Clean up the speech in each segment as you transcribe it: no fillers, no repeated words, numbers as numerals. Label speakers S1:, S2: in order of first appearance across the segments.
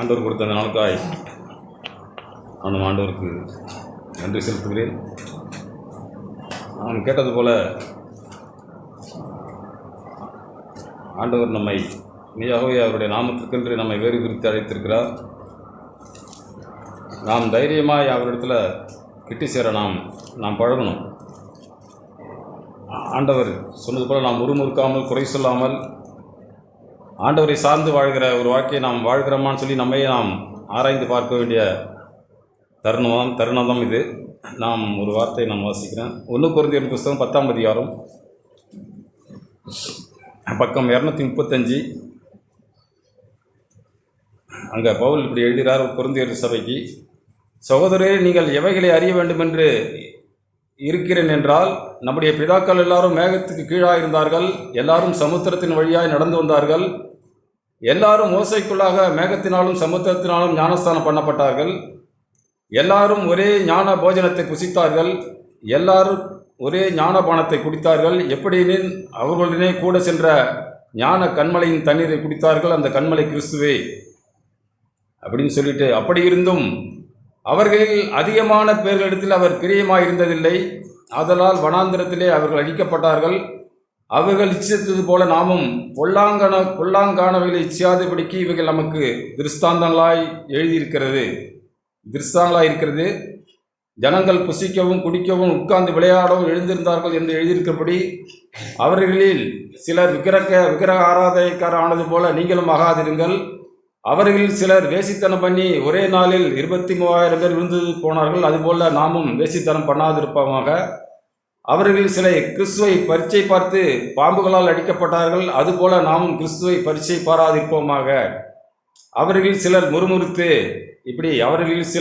S1: ஆண்டவர் கொடுத்த அந்த நாளுக்காய் அந்த ஆண்டவருக்கு நன்றி செலுத்துகிறேன். நான் கேட்டது போல ஆண்டவர் நம்மை மெய்யாகவே அவருடைய நாமத்திற்கென்று நம்மை வேறு பிரித்து அழைத்திருக்கிறார். நாம் தைரியமாய் அவரிடத்தில் கிட்டி சேர நாம் பழகணும். ஆண்டவர் சொன்னது போல் நாம் முறுமுறுக்காமல் குறை சொல்லாமல் ஆண்டவரை சார்ந்து வாழ்கிற ஒரு வாழ்க்கையை நாம் வாழ்கிறோமான்னு சொல்லி நம்மையே நாம் ஆராய்ந்து பார்க்க வேண்டிய தருணம் தான் இது. நாம் ஒரு வார்த்தையை நான் வாசிக்கிறேன். 1 கொரிந்தியர் புத்தகம் 10ஆம் அதிகாரம் பக்கம் 235. அங்கே பவுல் இப்படி எழுதுகிறார் கொரிந்தியர் சபைக்கு. சகோதரரே, நீங்கள் எவைகளை அறிய வேண்டும் என்று இருக்கிறேன் என்றால், நம்முடைய பிதாக்கள் எல்லாரும் மேகத்துக்கு கீழாக இருந்தார்கள், எல்லாரும் சமுத்திரத்தின் வழியாய் நடந்து வந்தார்கள், எல்லாரும் மோசைக்குள்ளாக மேகத்தினாலும் சமுத்திரத்தினாலும் ஞானஸ்தானம் பண்ணப்பட்டார்கள், எல்லாரும் ஒரே ஞான போஜனத்தை புசித்தார்கள், எல்லாரும் ஒரே ஞானபானத்தை குடித்தார்கள். எப்படியெனில் அவர்களுடனே கூட சென்ற ஞான கண்மலையின் தண்ணீரை குடித்தார்கள், அந்த கண்மலை கிறிஸ்துவே அப்படின்னு சொல்லிட்டு, அப்படி இருந்தும் அவர்களில் அதிகமான பேர்களிடத்தில் அவர் பிரியமாயிருந்ததில்லை. ஆதலால் வனாந்திரத்திலே அவர்கள் அழிக்கப்பட்டார்கள். அவர்கள் இச்சித்தது போல நாமும் பொல்லாங்கானவைகளை இச்சியாதபடிக்கு இவைகள் நமக்கு திருஷ்டாந்தங்களாய் இருக்கிறது. ஜனங்கள் புசிக்கவும் குடிக்கவும் உட்கார்ந்து விளையாடவும் எழுந்திருந்தார்கள் என்று எழுதியிருக்கிறபடி அவர்களில் சிலர் விக்கிரக ஆராதனைக்கார ஆனது போல நீங்களும் ஆகாதிருங்கள். அவர்களில் சிலர் வேசித்தனம் பண்ணி ஒரே நாளில் 23,000 பேர் விழுந்து போனார்கள். அதுபோல நாமும் வேசித்தனம் பண்ணாதிருப்போமாக. அவர்களில் சிலை கிறிஸ்துவை பரீட்சை பார்த்து பாம்புகளால் அடிக்கப்பட்டார்கள். அதுபோல நாமும் கிறிஸ்துவை பரீட்சை பாராதிருப்போமாக. அவர்களில் சிலர் முறுமுறுத்து இப்படி அவர்களில்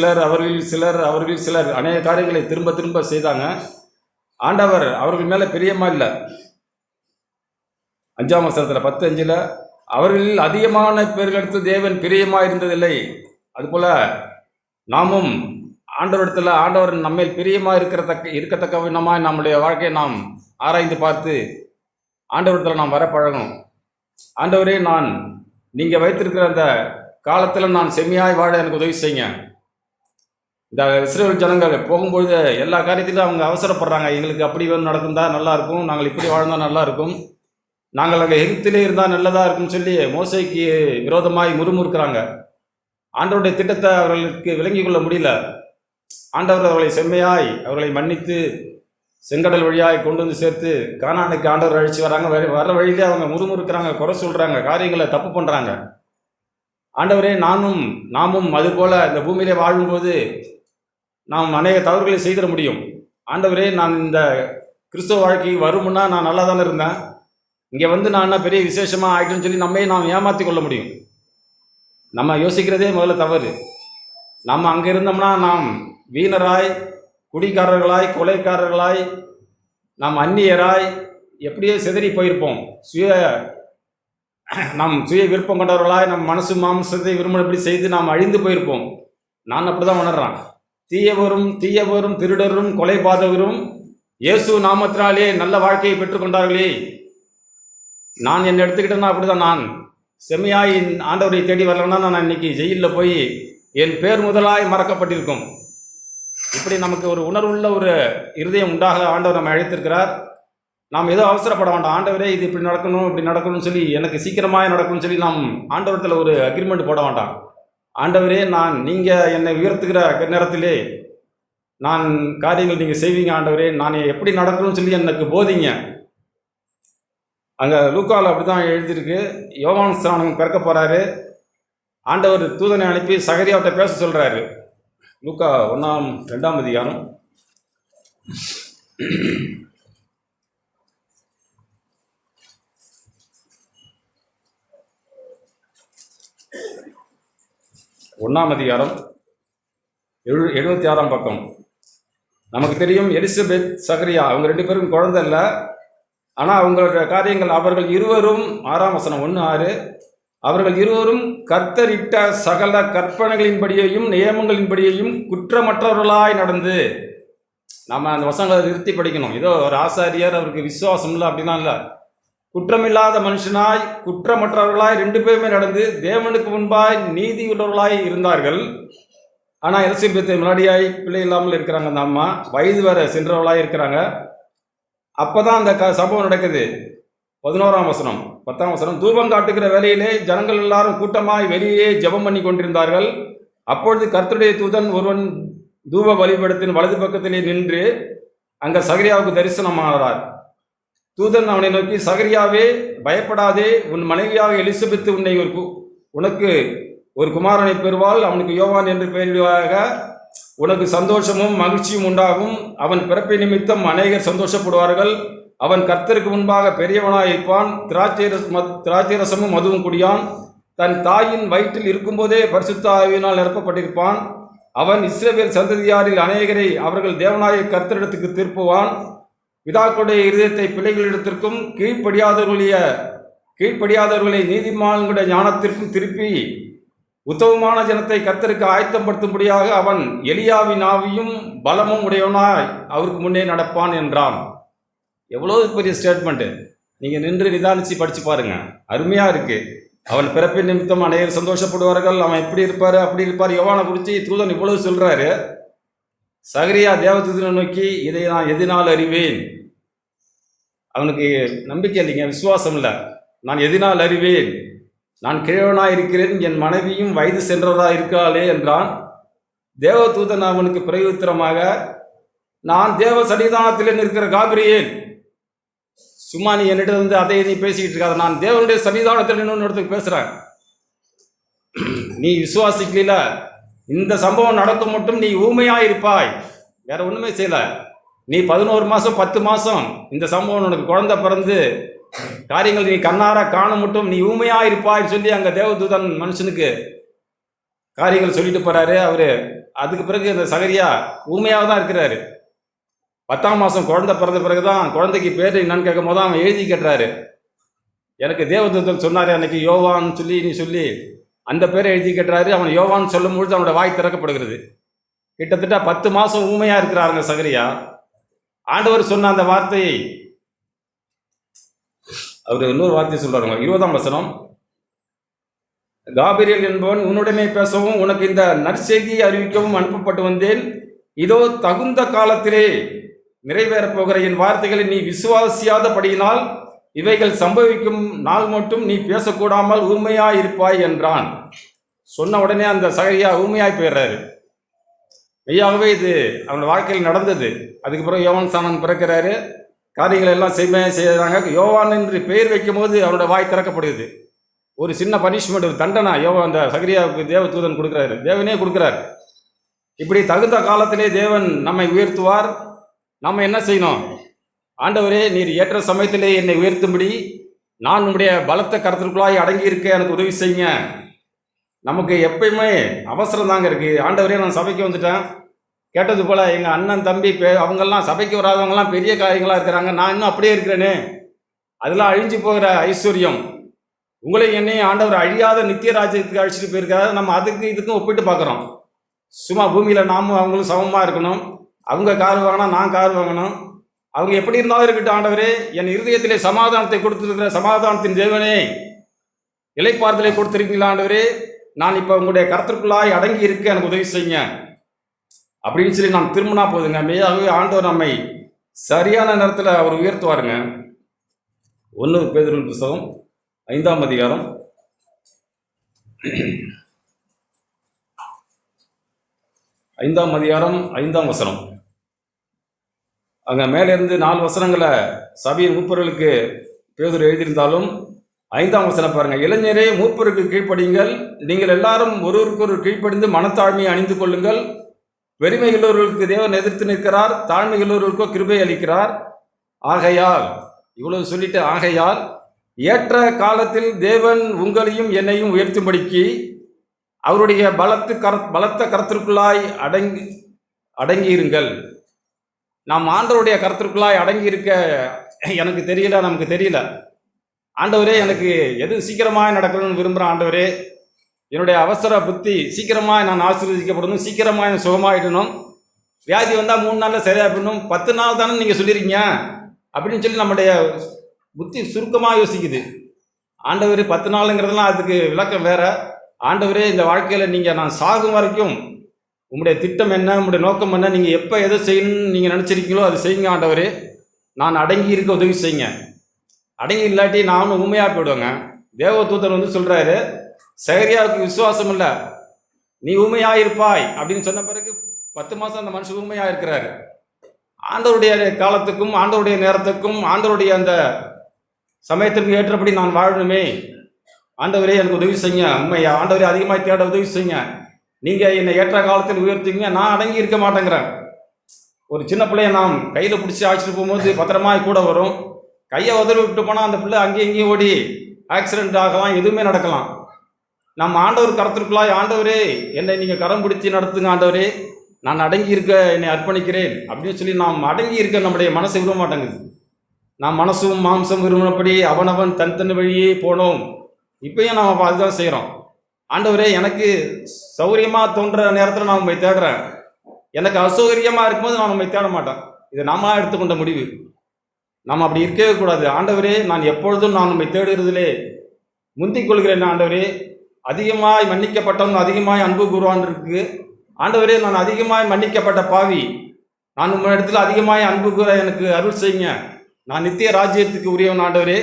S1: சிலர் அநேக காரியங்களை திரும்ப திரும்ப செய்தாங்க. ஆண்டவர் அவர்கள் மேலே பிரியமா இல்லை. 5ஆம் வசனத்தில் 10:5 அவர்களில் அதிகமான பேர்களிடத்தில் தேவன் பிரியமாக இருந்ததில்லை. அதுபோல் நாமும் ஆண்டவர் நம்மேல் பிரியமாக இருக்கத்தக்க விதமாக நம்முடைய வாழ்க்கையை நாம் ஆராய்ந்து பார்த்து ஆண்டவரிடத்தில் நாம் வர பழகணும். ஆண்டவரே, நீங்கள் வைத்திருக்கிற அந்த காலத்தில் நான் செம்மையாய் வாழ எனக்கு உதவி செய்யுங்க. இந்த இஸ்ரவேல் ஜனங்கள் போகும்பொழுது எல்லா காரியத்திலும் அவங்க அவசரப்படுறாங்க. எங்களுக்கு அப்படி நடக்குந்தா நல்லாயிருக்கும், நாங்கள் இப்படி வாழ்ந்தால் நல்லாயிருக்கும், நாங்கள் அங்கே எகிப்திலே இருந்தால் நல்லதாக இருக்கும்னு சொல்லி மோசைக்கு விரோதமாய் முறுமுறுக்கிறாங்க. ஆண்டவருடைய திட்டத்தை அவர்களுக்கு விளங்கி கொள்ள முடியல. ஆண்டவர் அவர்களை செம்மையாய் அவர்களை மன்னித்து செங்கடல் வழியாய் கொண்டு வந்து சேர்த்து கானானுக்கு ஆண்டவர் அழிச்சு வராங்க. வர வழியிலே அவங்க முறுமுறுக்கிறாங்க, குறை சொல்கிறாங்க, காரியங்களை தப்பு பண்ணுறாங்க. ஆண்டவரே, நாமும் அதுபோல் இந்த பூமியிலே வாழும்போது நாம் அநேக தவறுகளை செய்திட முடியும். ஆண்டவரே, நான் இந்த கிறிஸ்தவ வாழ்க்கைக்கு வருமுன்னா நான் நல்லா தானே இருந்தேன், இங்கே வந்து நான் என்ன பெரிய விசேஷமாக ஆகிட்டேன்னு சொல்லி நாம் ஏமாற்றி கொள்ள முடியும். நம்ம யோசிக்கிறதே முதல்ல தவறு. நம்ம அங்கே இருந்தோம்னா நாம் வீணராய், குடிக்காரர்களாய், கொலைக்காரர்களாய், நாம் அந்நியராய் எப்படியோ சிதறி போயிருப்போம். நாம் சுய விருப்பம் கொண்டவர்களாய் நம் மனசு மாம்சத்தை விரும்பினபடி செய்து நாம் அழிந்து போயிருப்போம். நான் அப்படி தான் உணர்றேன். தீயவரும் திருடரும் கொலைபாதகரும் இயேசு நாமத்தினாலே நல்ல வாழ்க்கையை பெற்றுக்கொண்டார்களே. நான் என்னை எடுத்துக்கிட்டேன்னா அப்படி தான். நான் செம்மையாய் ஆண்டவரை தேடி வரலன்னா நான் இன்னைக்கு ஜெயிலில் போய் என் பேர் முதலாய் மறக்கப்பட்டிருக்கும். இப்படி நமக்கு ஒரு உணர்வுள்ள ஒரு இருதயம் உண்டாக ஆண்டவர் நம்ம அழைத்திருக்கிறார். நாம் ஏதோ அவசரப்பட வேண்டாம். ஆண்டவரே, இது இப்படி நடக்கணும்னு சொல்லி, எனக்கு சீக்கிரமாக நடக்கணும்னு சொல்லி நாம் ஆண்டவரத்தில் ஒரு அக்ரிமெண்ட் போட வேண்டாம். ஆண்டவரே, நீங்கள் என்னை உயர்த்துகிற நேரத்திலே நான் காரியங்கள் நீங்கள் செய்வீங்க. ஆண்டவரே, நான் எப்படி நடக்கணும்னு சொல்லி எனக்கு போதிங்க. அங்கே லூக்காவில் அப்படி தான் எழுதியிருக்கு. யோவான் ஸ்நானன் பிறக்க போகிறாரு. ஆண்டவர் தூதனை அனுப்பி சகரியாவிட்ட பேச சொல்கிறாரு. லூக்கா 1-2 அதிகாரம் 1 அதிகாரம் 76 பக்கம். நமக்கு தெரியும், எலிசபெத் சகரியா அவங்க 2 பேருக்கும் குழந்தை இல்லை. ஆனால் அவங்களோட காரியங்கள், அவர்கள் இருவரும் 6ஆம் வசனம் 1:6 அவர்கள் இருவரும் கர்த்தரிட்ட சகல கற்பனைகளின்படியையும் நியமங்களின்படியையும் குற்றமற்றவர்களாய் நடந்து. நம்ம அந்த வசனங்களை நிறுத்தி படிக்கணும். ஏதோ ஒரு ஆசாரியர் அவருக்கு விசுவாசம் இல்லை அப்படின்னா இல்லை. குற்றமில்லாத மனுஷனாய் குற்றமற்றவர்களாய் 2 பேருமே நடந்து தேவனுக்கு முன்பாய் நீதி உள்ளவர்களாய் இருந்தார்கள். ஆனால் எலிசபெத்தை முன்னாடியாய் பிள்ளை இல்லாமல் இருக்கிறாங்க. அந்த அம்மா வயது வர சென்றவர்களாய் இருக்கிறாங்க. அப்போதான் அந்த சம்பவம் நடக்குது. 11ஆம் வசனம் 10ஆம் வசனம். தூபம் காட்டுகிற வேளையிலே ஜனங்கள் எல்லாரும் கூட்டமாய் வெளியே ஜெபம் பண்ணி கொண்டிருந்தார்கள். அப்பொழுது கர்த்தருடைய தூதன் ஒருவன் தூப பலிபீடத்தின் வலது பக்கத்திலே நின்று அங்கே சகரியாவுக்கு தரிசனமானார். தூதன் அவனை நோக்கி, சகரியாவே, பயப்படாதே, உன் மனைவியாக எலிசபெத்து உனக்கு ஒரு குமாரனை பெறுவாள், அவனுக்கு யோவான் என்று பெயரிடுவாயாக. உனக்கு சந்தோஷமும் மகிழ்ச்சியும் உண்டாகும். அவன் பிறப்பை நிமித்தம் அநேகர் சந்தோஷப்படுவார்கள். அவன் கர்த்தருக்கு முன்பாக பெரியவனாய் இருப்பான். திராட்சை ரசமும் மதுவும் குடியான். தன் தாயின் வயிற்றில் இருக்கும்போதே பரிசுத்த ஆவியினால் நிரப்பப்பட்டிருப்பான். அவன் இஸ்ரவேல் சந்ததியாரில் அநேகரை அவர்கள் தேவனாய கர்த்தரிடத்துக்கு திருப்புவான். பிதாக்களுடைய இருதயத்தை பிள்ளைகளிடத்திற்கும் கீழ்ப்படியாதவர்களை நீதிமான்களுடைய ஞானத்திற்கும் திருப்பி உத்தமமான ஜனத்தை கர்த்தருக்கு ஆயத்தப்படுத்தும்படியாக அவன் எலியாவின் ஆவியும் பலமும் உடையவனாய் அவருக்கு முன்னே நடப்பான் என்றான். எவ்வளோ பெரிய ஸ்டேட்மெண்ட்டு! நீங்கள் நின்று நிதானித்து படித்து பாருங்க, அருமையாக இருக்குது. அவன் பிறப்பின் நிமித்தம் அநேகர் சந்தோஷப்படுவார்கள். அவன் எப்படி இருப்பார், அப்படி இருப்பார். யோவானை குறித்து தூதன் இவ்வளவு சொல்கிறாரு. சகரியா தேவதூதனை நோக்கி, இதை நான் எதினால் அறிவேன்? அவனுக்கு நம்பிக்கை இல்லைங்க, விசுவாசம் இல்லை. நான் எதினால் அறிவேன்? நான் கிழவனாக இருக்கிறேன், என் மனைவியும் வயது சென்றவராக இருக்காளே என்றான். தேவதூதன் அவனுக்கு பிரயுத்தரமாக, நான் தேவ சன்னிதானத்தில் நிற்கிற காபிரியேல். சும்மா நீ என்னிட்ட வந்து அதை நீ பேசிக்கிட்டு இருக்காத, நான் தேவனுடைய சன்னிதானத்தில் இன்னொன்று இடத்துக்கு பேசுகிறேன். நீ விசுவாசிக்கல, இந்த சம்பவம் நடக்கும் மட்டும் நீ ஊமையாக இருப்பாய், வேற ஒன்றுமே செய்யலை. நீ 11 மாதம் 10 மாதம் இந்த சம்பவம் உனக்கு குழந்தை பிறந்து காரியங்கள் நீ கண்ணார காண மட்டும் நீ ஊமையாக இருப்பாய்ன்னு சொல்லி அங்கே தேவதூதன் மனுஷனுக்கு காரியங்கள் சொல்லிட்டு போகிறாரு. அவர் அதுக்கு பிறகு இந்த சகரியா ஊமையாக தான் இருக்கிறாரு. 10ஆம் மாதம் குழந்தை பிறந்த பிறகு தான் குழந்தைக்கு பேர் என்னன்னு கேட்கும் போது அவன் எழுதி கேட்டுறாரு. எனக்கு தேவதூதன் சொன்னார் அன்னைக்கு யோவான்னு சொல்லி அந்த பேரை எழுதி கேட்டுறாரு. அவன் யோவான்னு சொல்லும் பொழுது அவனோட வாய் திறக்கப்படுகிறது. கிட்டத்தட்ட 10 மாதம் ஊமையாக இருக்கிறாருங்க சகரியா. ஆண்டவர் சொன்ன அந்த வார்த்தையை அவர் இன்னொரு வார்த்தையை சொல்றாருங்க. 20ஆம் வசனம். காபிரியேல் என்பவன் உன்னுடனே பேசவும் உனக்கு இந்த நற்செய்தியை அறிவிக்கவும் அனுப்பப்பட்டு வந்தேன். இதோ தகுந்த காலத்திலே நிறைவேறப் போகிற என் வார்த்தைகளை நீ விசுவாசியாதபடியினால் இவைகள் சம்பவிக்கும் நாள் மட்டும் நீ பேசக்கூடாமல் ஊமையாய் இருப்பாய் என்றான். சொன்ன உடனே அந்த சகரியா ஊமையாய் போயிடுறாரு. மெய்யாகவே இது அவனோட வாழ்க்கையில் நடந்தது. அதுக்கு பிறகு யோவான் சாணன் பிறக்கிறாரு. காரியங்கள் எல்லாம் செய்கிறாங்க. யோவான் என்று பெயர் வைக்கும் போது அவனோட வாய் திறக்கப்படுது. ஒரு சின்ன பனிஷ்மெண்ட், ஒரு தண்டனை அந்த சகரியாவுக்கு தேவ தூதன் கொடுக்குறாரு, தேவனே கொடுக்குறார். இப்படி தகுந்த காலத்திலே தேவன் நம்மை உயர்த்துவார். நம்ம என்ன செய்யணும்? ஆண்டவரே, நீர் ஏற்ற சமயத்திலே என்னை உயர்த்தும்படி நான் உங்களுடைய பலத்த கருத்திற்குள்ளாய் அடங்கி இருக்க எனக்கு உதவி செய்யுங்க. நமக்கு எப்பயுமே அவசரம் தாங்க இருக்குது. ஆண்டவரே, நான் சபைக்கு வந்துட்டேன், கேட்டது போல் எங்கள் அண்ணன் தம்பி அவங்கெல்லாம் சபைக்கு வராதவங்கலாம் பெரிய காரியங்களாக இருக்கிறாங்க, நான் இன்னும் அப்படியே இருக்கிறேனே. அதெல்லாம் அழிஞ்சு போகிற ஐஸ்வர்யம். உங்களையும் என்னையும் ஆண்டவர் அழியாத நித்திய ராஜ்யத்துக்கு அழிச்சிட்டு போயிருக்காரு. நம்ம இதுக்கும் ஒப்பிட்டு பார்க்குறோம். சும்மா பூமியில் நாமும் அவங்களும் சமமாக இருக்கணும். அவங்க கார் வாங்கினா நான் கார் வாங்கணும். அவங்க எப்படி இருந்தாலும் இருக்கட்டும். ஆண்டவரே, என் இருதயத்திலே சமாதானத்தை கொடுத்துருக்கிற சமாதானத்தின் தேவனே, இளைப்பாறுதலை கொடுத்துருக்கீங்களா ஆண்டவரே, நான் இப்போ உங்களுடைய கருத்திற்குள்ளாய் அடங்கி இருக்க எனக்கு உதவி செய்யுங்க அப்படின்னு சொல்லி நாம் திரும்பினா போதுங்க. மெய்யாகவே ஆண்டவர் நம்மை சரியான நேரத்தில் அவர் உயர்த்துவாருங்க. 1 பேதுரு புத்தகம் 5ஆம் அதிகாரம் 5ஆம் வசனம். அங்கே மேலேருந்து 4 வசனங்களை சபையின் மூப்பர்களுக்கு பேதுரு எழுதியிருந்தாலும் 5ஆம் வசனம் பாருங்க. இளைஞரே, மூப்பருக்கு கீழ்ப்படியுங்கள். நீங்கள் எல்லாரும் ஒருவருக்கொரு கீழ்ப்படிந்து மனத்தாழ்மையை அணிந்து கொள்ளுங்கள். பெருமையுள்ளவர்களுக்கு தேவன் எதிர்த்து நிற்கிறார், தாழ்மையுள்ளவர்களுக்கோ கிருபை அளிக்கிறார். ஆகையால், இவ்வளவு சொல்லிட்டு, ஆகையால் ஏற்ற காலத்தில் தேவன் உங்களையும் என்னையும் உயர்த்தும்படிக்கு அவருடைய பலத்த கருத்திற்குள்ளாய் அடங்கியிருங்கள். நாம் ஆண்டவருடைய கருத்திற்குள்ளாய் அடங்கி இருக்க எனக்கு தெரியல, நமக்கு தெரியல. ஆண்டவரே, எனக்கு எது சீக்கிரமாக நடக்கணும்னு விரும்புகிறேன். ஆண்டவரே, என்னுடைய அவசர புத்தி சீக்கிரமாக நான் ஆசீர்வதிக்கப்படணும், சீக்கிரமாக எனக்கு சுகமாகிடணும். வியாதி வந்தால் 3 நாளில் சரியாக போடணும். 10 நாள் தானே நீங்கள் சொல்லியிருக்கீங்க அப்படின்னு சொல்லி நம்முடைய புத்தி சுருக்கமாக யோசிக்குது. ஆண்டவர் 10 நாளுங்கிறதுலாம் அதுக்கு விளக்கம் வேற. ஆண்டவரே, இந்த வாழ்க்கையில் நீங்கள் நான் சாகும் வரைக்கும் உங்களுடைய திட்டம் என்ன, உங்களுடைய நோக்கம் என்ன, நீங்கள் எப்போ எதை செய்யணும்னு நீங்கள் நினச்சிருக்கீங்களோ அது செய்யுங்க ஆண்டவரே. நான் அடங்கி இருக்க உதவி செய்யுங்க. அடங்கி இல்லாட்டி நானும் ஊமையாக போயிடுவேங்க. தேவதூதன் வந்து சொல்கிறாரு, சகரியாவுக்கு விசுவாசம் இல்லை, நீ ஊமையாக இருப்பாய் அப்படின்னு சொன்ன பிறகு 10 மாதம் அந்த மனுஷன் ஊமையாக இருக்கிறாரு. ஆண்டவருடைய காலத்துக்கும் ஆண்டவருடைய நேரத்துக்கும் ஆண்டவருடைய அந்த சமயத்திற்கு ஏற்றபடி நான் வாழணுமே. ஆண்டவரே எனக்கு உதவி செய்யுங்க. உண்மையா ஆண்டவரே, அதிகமாக தேட உதவி செய்யுங்க. நீங்கள் என்னை ஏற்ற காலத்தில் உயர்த்துவீங்க. நான் அடங்கி இருக்க மாட்டேங்கிறேன். ஒரு சின்ன பிள்ளைய நாம் கையில் பிடிச்சி அழைச்சிட்டு போகும்போது பத்திரமாய் கூட வரும். கையை உதறி விட்டு போனால் அந்த பிள்ளை அங்கேயும் இங்கேயும் ஓடி ஆக்சிடென்ட் ஆகலாம், எதுவுமே நடக்கலாம். நம்ம ஆண்டவர் கரத்திற்குள்ளாய், ஆண்டவரே என்னை நீங்கள் கரம் பிடிச்சி நடத்துங்க ஆண்டவரே, நான் அடங்கி இருக்க என்னை அர்ப்பணிக்கிறேன் அப்படின்னு சொல்லி நாம் அடங்கி இருக்க நம்முடைய மனசை விரும்ப மாட்டேங்குது. நாம் மனசும் மாம்சம் விரும்பினபடி அவனவன் தன் வழியே போனோம். இப்பயும் நாம் அதுதான் செய்கிறோம். ஆண்டவரே, எனக்கு சௌகரியமாக தோன்ற நேரத்தில் நான் உண்மை தேடுறேன், எனக்கு அசௌகரியமாக இருக்கும்போது நான் உண்மை தேட மாட்டேன். இதை நாமளாக எடுத்துக்கொண்ட முடிவு. நாம் அப்படி இருக்கவே கூடாது. ஆண்டவரே, நான் எப்பொழுதும் நான் உண்மை தேடுகிறதிலே முந்திக் கொள்கிறேன். ஆண்டவரே, அதிகமாய் மன்னிக்கப்பட்டவன் அதிகமாய் அன்பு கூறுவான் இருக்கு. ஆண்டவரே, நான் அதிகமாய் மன்னிக்கப்பட்ட பாவி, நான் உங்கள் இடத்துல அதிகமாய் அன்பு கூற எனக்கு அருள் செய்யுங்க. நான் நித்திய ராஜ்யத்துக்கு உரியவன். ஆண்டவரே,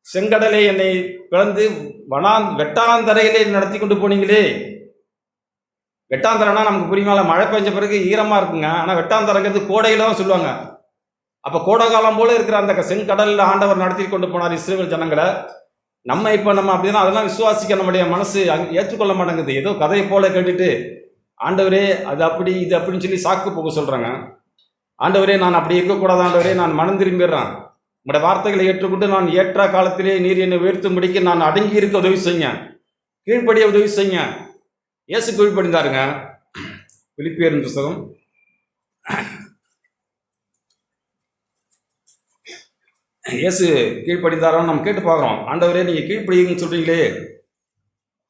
S1: செங்கடலை என்னை பிளந்து வெட்டாந்தரையிலே நடத்தி கொண்டு போனீங்களே. வெட்டாந்தரைனா நமக்கு புரியுமால, மழை பெஞ்ச பிறகு ஈரமாக இருக்குங்க. ஆனால் வெட்டாந்தரைங்கிறது கோடையில் தான் சொல்லுவாங்க. அப்போ கோடை காலம் போல இருக்கிற அந்த செங்கடலில் ஆண்டவர் நடத்தி கொண்டு போனார் இஸ்ரவேல் ஜனங்களை. நம்ம இப்போ அப்படின்னா அதெல்லாம் விசுவாசிக்க நம்முடைய மனசு ஏற்றுக்கொள்ள மாட்டேங்குது. ஏதோ கதையை போல கேட்டுட்டு, ஆண்டவரே அது அப்படி இது அப்படின்னு சொல்லி சாக்கு போக சொல்கிறாங்க. ஆண்டவரே, நான் அப்படி இருக்கக்கூடாது. ஆண்டவரே, நான் மனம் திரும்பிடுறேன். உங்களுடைய வார்த்தைகளை ஏற்றுக்கொண்டு நான் ஏற்ற காலத்திலே நீர் என்னை உயர்த்தும்படிக்கு நான் அடங்கி இருக்க உதவி செய்யுங்க, கீழ்ப்படிய உதவி செய்யுங்க. இயேசு கீழ்ப்படிந்தாருங்க. பிலிப்பியரின் புத்தகம் 4 இயேசு கீழ்ப்படிந்தாரான்னு நம்ம கேட்டு பார்க்குறோம். ஆண்டவரே, நீங்கள் கீழ்ப்படிங்கன்னு சொல்கிறீங்களே.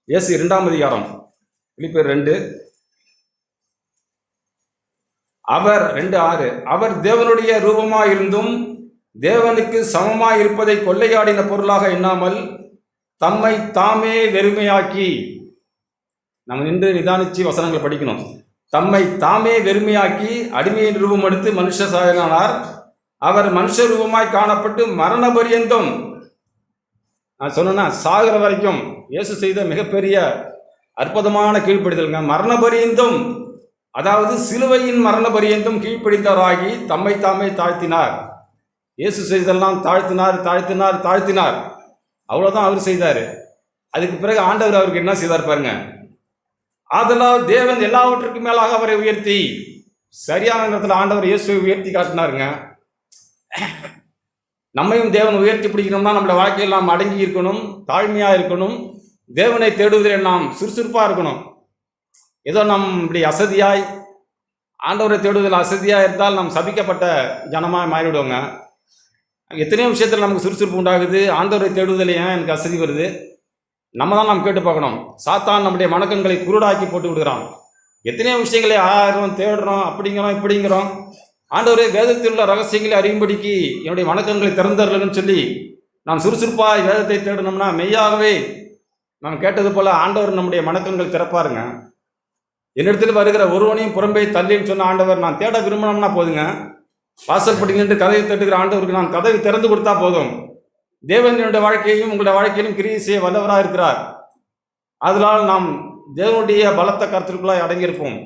S1: இயேசு 2ஆம் அதிகாரம் பிலிப்பியர் 2 அவர் 2:6 அவர் தேவனுடைய ரூபமாயிருந்தும் தேவனுக்கு சமமாய் இருப்பதை கொள்ளையாடின பொருளாக எண்ணாமல் தம்மை தாமே வெறுமையாக்கி, நம்ம நின்று நிதானிச்சு வசனங்களை படிக்கணும். தம்மை தாமே வெறுமையாக்கி அடிமையின் ரூபம் எடுத்து மனுஷ சாயலானார். அவர் மனுஷ ரூபமாய் காணப்பட்டு மரண பரியந்தம், நான் சொன்னேன்னா சாகிற வரைக்கும் இயேசு செய்த மிகப்பெரிய அற்புதமான கீழ்ப்படிதல்ங்க. மரண பரியந்தம், அதாவது சிலுவையின் மரண பரியந்தம் கீழ்ப்படிந்தவராகி தம்மை தாமே தாழ்த்தினார். இயேசு செய்தெல்லாம் தாழ்த்தினார் தாழ்த்தினார் தாழ்த்தினார், அவ்வளோதான் அவர் செய்தார். அதுக்கு பிறகு ஆண்டவர் அவருக்கு என்ன செய்தார் பாருங்க. ஆதலால் தேவன் எல்லாவற்றுக்கும் மேலாக அவரை உயர்த்தி, சரியான நேரத்தில் ஆண்டவர் இயேசுவை உயர்த்தி காட்டினாருங்க. நம்மையும் தேவன் உயர்த்தி பிடிக்கணும்னா நம்மளோட வாழ்க்கையில் நாம் அடங்கி இருக்கணும், தாழ்மையாக இருக்கணும், தேவனை தேடுவதில் நாம் சுறுசுறுப்பாக இருக்கணும். ஏதோ நம் இப்படி அசதியாய் ஆண்டவரை தேடுவதில் அசதியாக இருந்தால் நாம் சபிக்கப்பட்ட ஜனமாக மாறிவிடுவோங்க. எத்தனையோ விஷயத்தில் நமக்கு சுறுசுறுப்பு உண்டாகுது, ஆண்டவரை தேடுவதில் ஏன் எனக்கு அசதி வருது? நம்ம தான் நாம் கேட்டு பார்க்கணும். சாத்தான் நம்முடைய மணக்கங்களை குருடாக்கி போட்டு விடுகிறான். எத்தனையோ விஷயங்களை ஆயிரம் தேடுறோம், அப்படிங்கிறோம் இப்படிங்கிறோம். ஆண்டவரே, வேதத்தில் உள்ள ரகசியங்களை அறியும்படிக்கு என்னுடைய வணக்கங்களை திறந்தரலன்னு சொல்லி நாம் சுறுசுறுப்பாக வேதத்தை தேடணும்னா மெய்யாகவே நாம் கேட்டது போல ஆண்டவர் நம்முடைய வணக்கங்கள் திறப்பாருங்க. என்னிடத்தில் வருகிற ஒருவனையும் புறம்பே தள்ளின்னு சொன்ன ஆண்டவர், நான் தேட விரும்பினோம்னா போதுங்க. வாசல்படி நின்று கதவை தட்டுகிற ஆண்டவருக்கு நான் கதவை திறந்து கொடுத்தா போதும். தேவன் என்னுடைய வாழ்க்கையையும் உங்களுடைய வாழ்க்கையிலும் கிரியை செய்ய வல்லவராக இருக்கிறார். அதனால் நாம் தேவனுடைய பலத்த கருத்திற்குள்ளாய் அடங்கியிருப்போம்.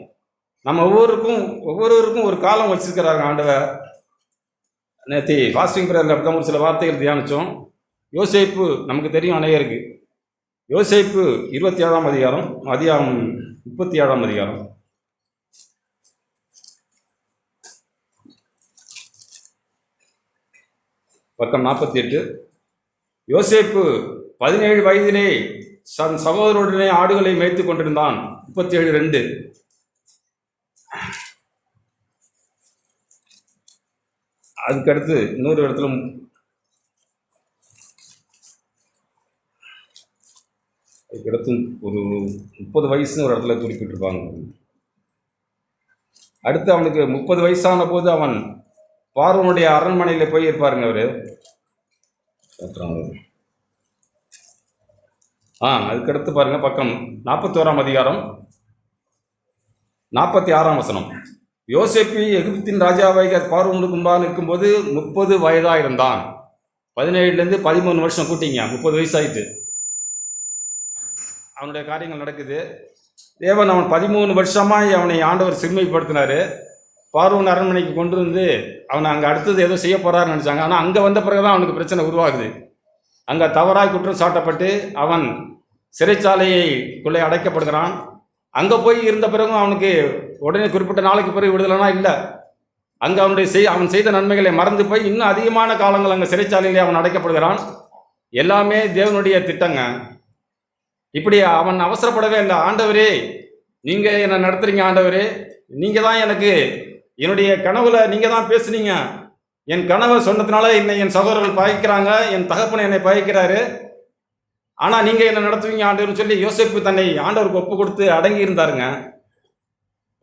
S1: நம்ம ஒவ்வொருவருக்கும் ஒரு காலம் வச்சிருக்கிறாங்க ஆண்டவர். நேற்று ஃபாஸ்டிங் பிரேயரில் அப்படி ஒரு சில வார்த்தைகள் தியானித்தோம். யோசேப்பு நமக்கு தெரியும் அநேகருக்கு. யோசேப்பு 27ஆம் அதிகாரம் 37ஆம் அதிகாரம் பக்கம் 48. யோசேப்பு 17 வயதிலே தன் சகோதரருடனே ஆடுகளை மேய்த்து கொண்டிருந்தான். 37:2. அதுக்கடுத்து இன்னொரு இடத்துல அதுக்கடுத்து ஒரு 30 வயசுன்னு ஒரு இடத்துல குறிப்பிட்டிருப்பாங்க. அடுத்து அவனுக்கு 30 வயசான போது அவன் பார்வோனுடைய அரண்மனையில் போய் இருப்பாருங்க. அவர் அப்புறம் அதுக்கடுத்து பாருங்க, பக்கம் 41 அதிகாரம் 46 வசனம். யோசேப்பு எகிப்தின் ராஜாவாகிய பார்வோனுக்கு முன்பாக நிற்கும்போது 30 வயதாக இருந்தான். 17லேருந்து 13 வருஷம் கூட்டிங்க, 30 வயசாயிட்டு அவனுடைய காரியங்கள் நடக்குது. தேவன் அவன் 13 வருஷமாய் அவனை ஆண்டவர் சிறுமைப்படுத்தினார். பார்வோன் அரண்மனைக்கு கொண்டு வந்து அவனை அங்கே அடுத்தது ஏதோ செய்ய போகிறாருன்னு நினச்சாங்க. ஆனால் அங்கே வந்த பிறகு தான் அவனுக்கு பிரச்சனை உருவாகுது. அங்கே தவறாய் குற்றம் சாட்டப்பட்டு அவன் சிறைச்சாலைக்குள்ளே அடைக்கப்படுகிறான். அங்கே போய் இருந்த பிறகும் அவனுக்கு உடனே குறிப்பிட்ட நாளைக்கு பிறகு விடுதலைனா இல்லை. அங்கே அவன் செய்த நன்மைகளை மறந்து போய் இன்னும் அதிகமான காலங்கள் அங்கே சிறைச்சாலையிலே அவன் அடைக்கப்படுகிறான். எல்லாமே தேவனுடைய திட்டங்க. இப்படி அவன் அவசரப்படவே இல்லை. ஆண்டவரே, நீங்கள் என்னை நடத்துறீங்க, ஆண்டவரே, நீங்கள் தான் எனக்கு என்னுடைய கனவுல நீங்கள் தான் பேசுனீங்க. என் கனவை சொன்னதுனால என்னை என் சகோதரர்கள் பகைக்கிறாங்க, என் தகப்பனை என்னை பகைக்கிறாரு. ஆனால் நீங்கள் என்னை நடத்துவீங்க ஆண்டவர்னு சொல்லி யோசேப்பு தன்னை ஆண்டவருக்கு ஒப்பு கொடுத்து அடங்கி இருந்தாருங்க.